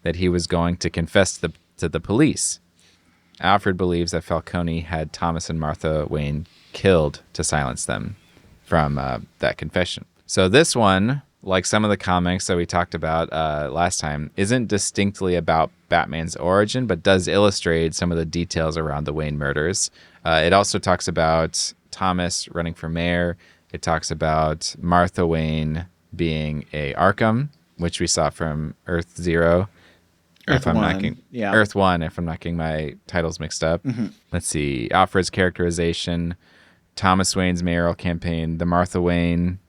that he was going to confess to the police. Alfred believes that Falcone had Thomas and Martha Wayne killed to silence them from that confession. So this one, like some of the comics that we talked about last time, isn't distinctly about Batman's origin, but does illustrate some of the details around the Wayne murders. It also talks about Thomas running for mayor. It talks about Martha Wayne being a Arkham, which we saw from Earth 0. Earth 1, Earth 1, if I'm not getting my titles mixed up. Mm-hmm. Let's see. Alfred's characterization, Thomas Wayne's mayoral campaign, the Martha Wayne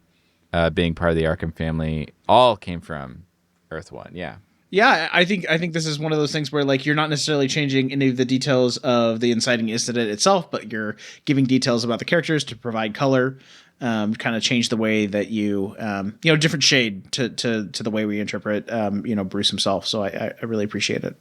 being part of the Arkham family, all came from Earth 1. Yeah. Yeah, I think this is one of those things where like you're not necessarily changing any of the details of the inciting incident itself, but you're giving details about the characters to provide color, kind of change the way that different shade to the way we interpret Bruce himself. So I really appreciate it.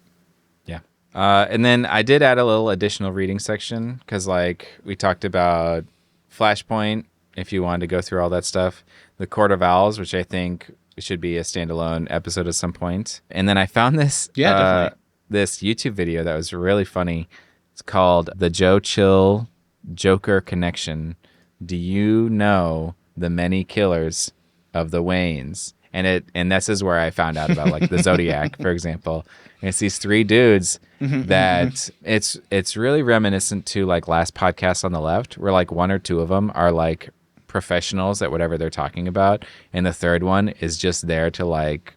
Yeah. And then I did add a little additional reading section because, like, we talked about Flashpoint, if you wanted to go through all that stuff, the Court of Owls, which I think should be a standalone episode at some point. And then I found this Definitely. this YouTube video that was really funny. It's called The Joe Chill Joker Connection. Do you know the many killers of the Waynes? And this is where I found out about like the Zodiac, for example. And it's these three dudes that it's really reminiscent to like last podcast on the left, where like one or two of them are like professionals at whatever they're talking about, and the third one is just there to like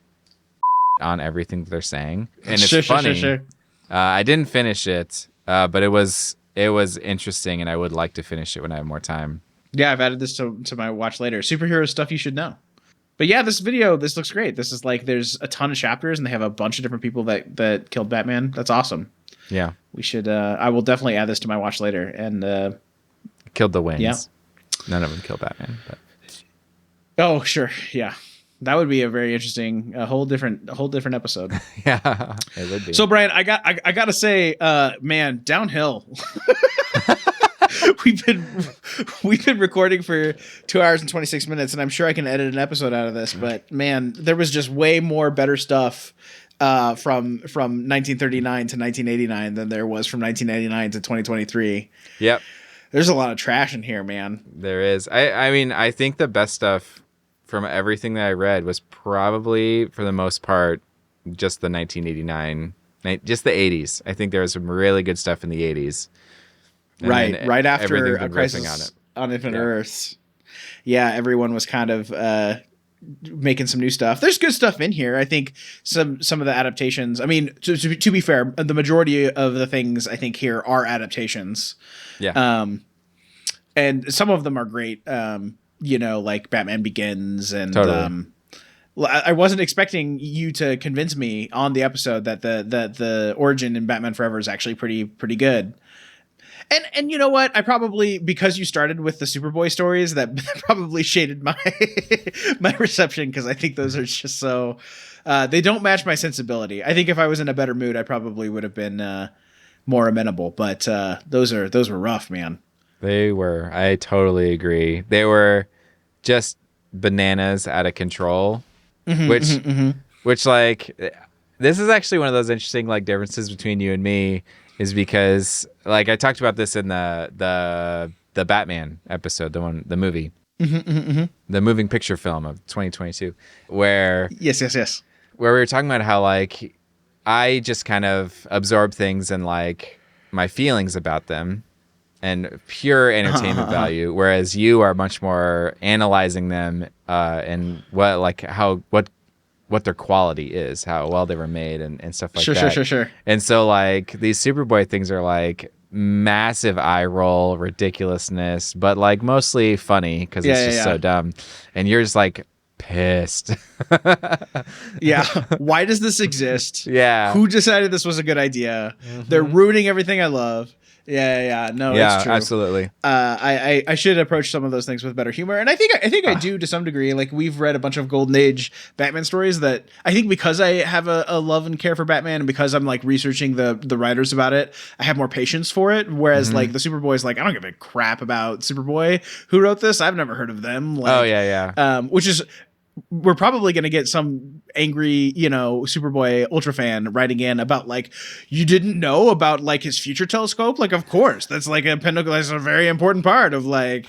on everything that they're saying. And it's funny. Sure. I didn't finish it, but it was interesting, and I would like to finish it when I have more time. Yeah, I've added this to my watch later. Superhero stuff you should know. But yeah, this looks great. This is like there's a ton of chapters, and they have a bunch of different people that killed Batman. That's awesome. Yeah, we should. I will definitely add this to my watch later. And killed the Waynes. Yeah. None of them killed Batman. But. Oh sure, yeah, that would be a very interesting, a whole different episode. Yeah, it would be. So Brian, I gotta say, man, downhill. We've been recording for 2 hours and 26 minutes, and I'm sure I can edit an episode out of this. But man, there was just way more better stuff from 1939 to 1989 than there was from 1999 to 2023. Yep. There's a lot of trash in here, man. There is. I mean, I think the best stuff from everything that I read was probably, for the most part, just the 1989, just the 80s. I think there was some really good stuff in the 80s. Right after A Crisis on it. on Infinite Earths. Yeah, everyone was kind of making some new stuff. There's good stuff in here. I think some of the adaptations. I mean, to be fair, the majority of the things I think here are adaptations. Yeah. And some of them are great. Like Batman Begins, and totally. I wasn't expecting you to convince me on the episode that the origin in Batman Forever is actually pretty good. And you know what? I probably, because you started with the Superboy stories, that probably shaded my my reception, because I think those are just so they don't match my sensibility. I think if I was in a better mood, I probably would have been more amenable. But those were rough, man. They were. I totally agree. They were just bananas, out of control. Which like, this is actually one of those interesting like differences between you and me. Is because like I talked about this in the Batman episode, the movie, the moving picture film of 2022, where yes, where we were talking about how like I just kind of absorb things and like my feelings about them and pure entertainment value, whereas you are much more analyzing them and what their quality is, how well they were made, and stuff like that. Sure. And so like these Superboy things are like massive eye roll ridiculousness, but like mostly funny because it's just so dumb. And you're just like pissed. Yeah. Why does this exist? Yeah. Who decided this was a good idea? They're ruining everything I love. Yeah. No, it's true. Absolutely. I should approach some of those things with better humor, and I think I do to some degree. Like, we've read a bunch of Golden Age Batman stories that I think, because I have a love and care for Batman, and because I'm like researching the writers about it, I have more patience for it. Whereas like the Superboy's like, I don't give a crap about Superboy. Who wrote this? I've never heard of them. Like, which is. We're probably going to get some angry, Superboy ultra fan writing in about like, you didn't know about like his future telescope? Like, of course, that's like a pinnacle. That's a very important part of like,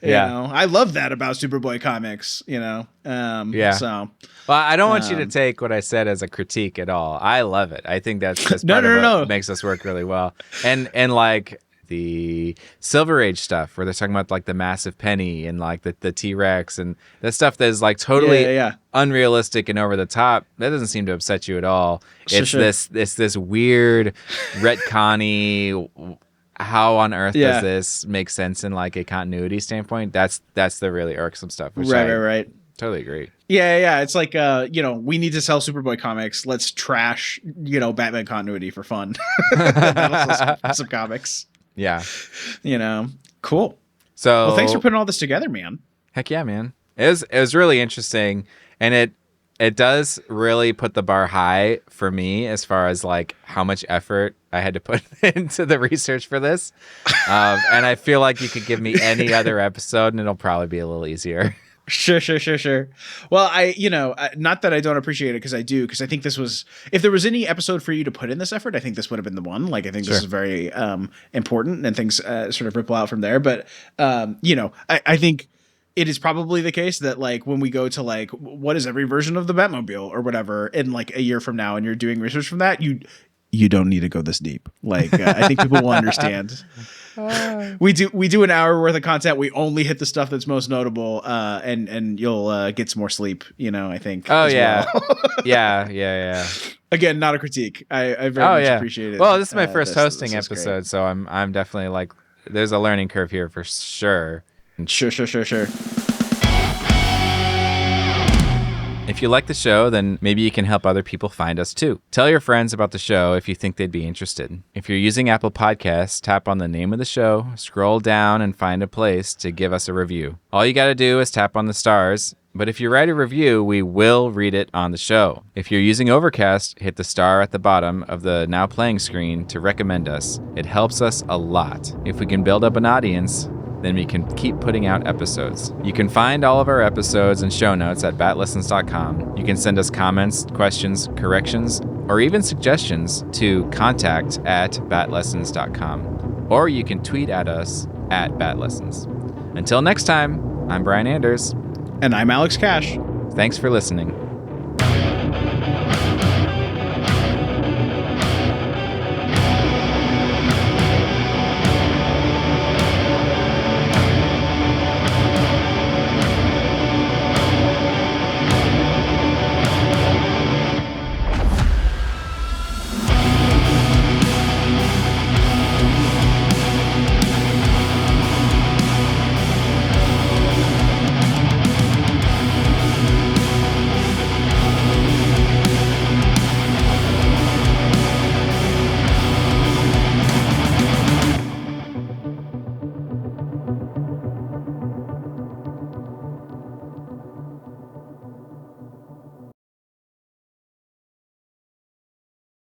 you know, I love that about Superboy comics, So, well, I don't want you to take what I said as a critique at all. I love it. I think that's part of what makes us work really well. And like, the Silver Age stuff where they're talking about like the massive penny and like the T-Rex and that stuff that is like totally unrealistic and over the top. That doesn't seem to upset you at all. It's this weird retconny, how on earth does this make sense in like a continuity standpoint? That's the really irksome stuff. Which right. Totally agree. Yeah. It's like, we need to sell Superboy comics. Let's trash, Batman continuity for fun. That'll sell some comics. Yeah. Cool. So, well, thanks for putting all this together, man. Heck yeah, man. It was really interesting, and it does really put the bar high for me as far as like how much effort I had to put into the research for this. And I feel like you could give me any other episode and it'll probably be a little easier. Sure. Well, not that I don't appreciate it, because I do, because I think this was, if there was any episode for you to put in this effort, I think this would have been the one. Like, I think this is very important, and things sort of ripple out from there. But, I think it is probably the case that, like, when we go to, like, what is every version of the Batmobile or whatever in like a year from now, and you're doing research from that, you don't need to go this deep. Like, I think people will understand. We do an hour worth of content. We only hit the stuff that's most notable, and you'll get some more sleep. I think. Oh yeah, well. yeah. Again, not a critique. I very much appreciate it. Well, this is my first hosting episode, so I'm definitely like, there's a learning curve here for sure. Sure. If you like the show, then maybe you can help other people find us too. Tell your friends about the show if you think they'd be interested. If you're using Apple Podcasts, tap on the name of the show, scroll down, and find a place to give us a review. All you got to do is tap on the stars, but if you write a review, we will read it on the show. If you're using Overcast, hit the star at the bottom of the Now Playing screen to recommend us. It helps us a lot. If we can build up an audience, then we can keep putting out episodes. You can find all of our episodes and show notes at batlessons.com. You can send us comments, questions, corrections, or even suggestions to contact@batlessons.com. Or you can tweet at us at batlessons. Until next time, I'm Brian Anders. And I'm Alex Cash. Thanks for listening.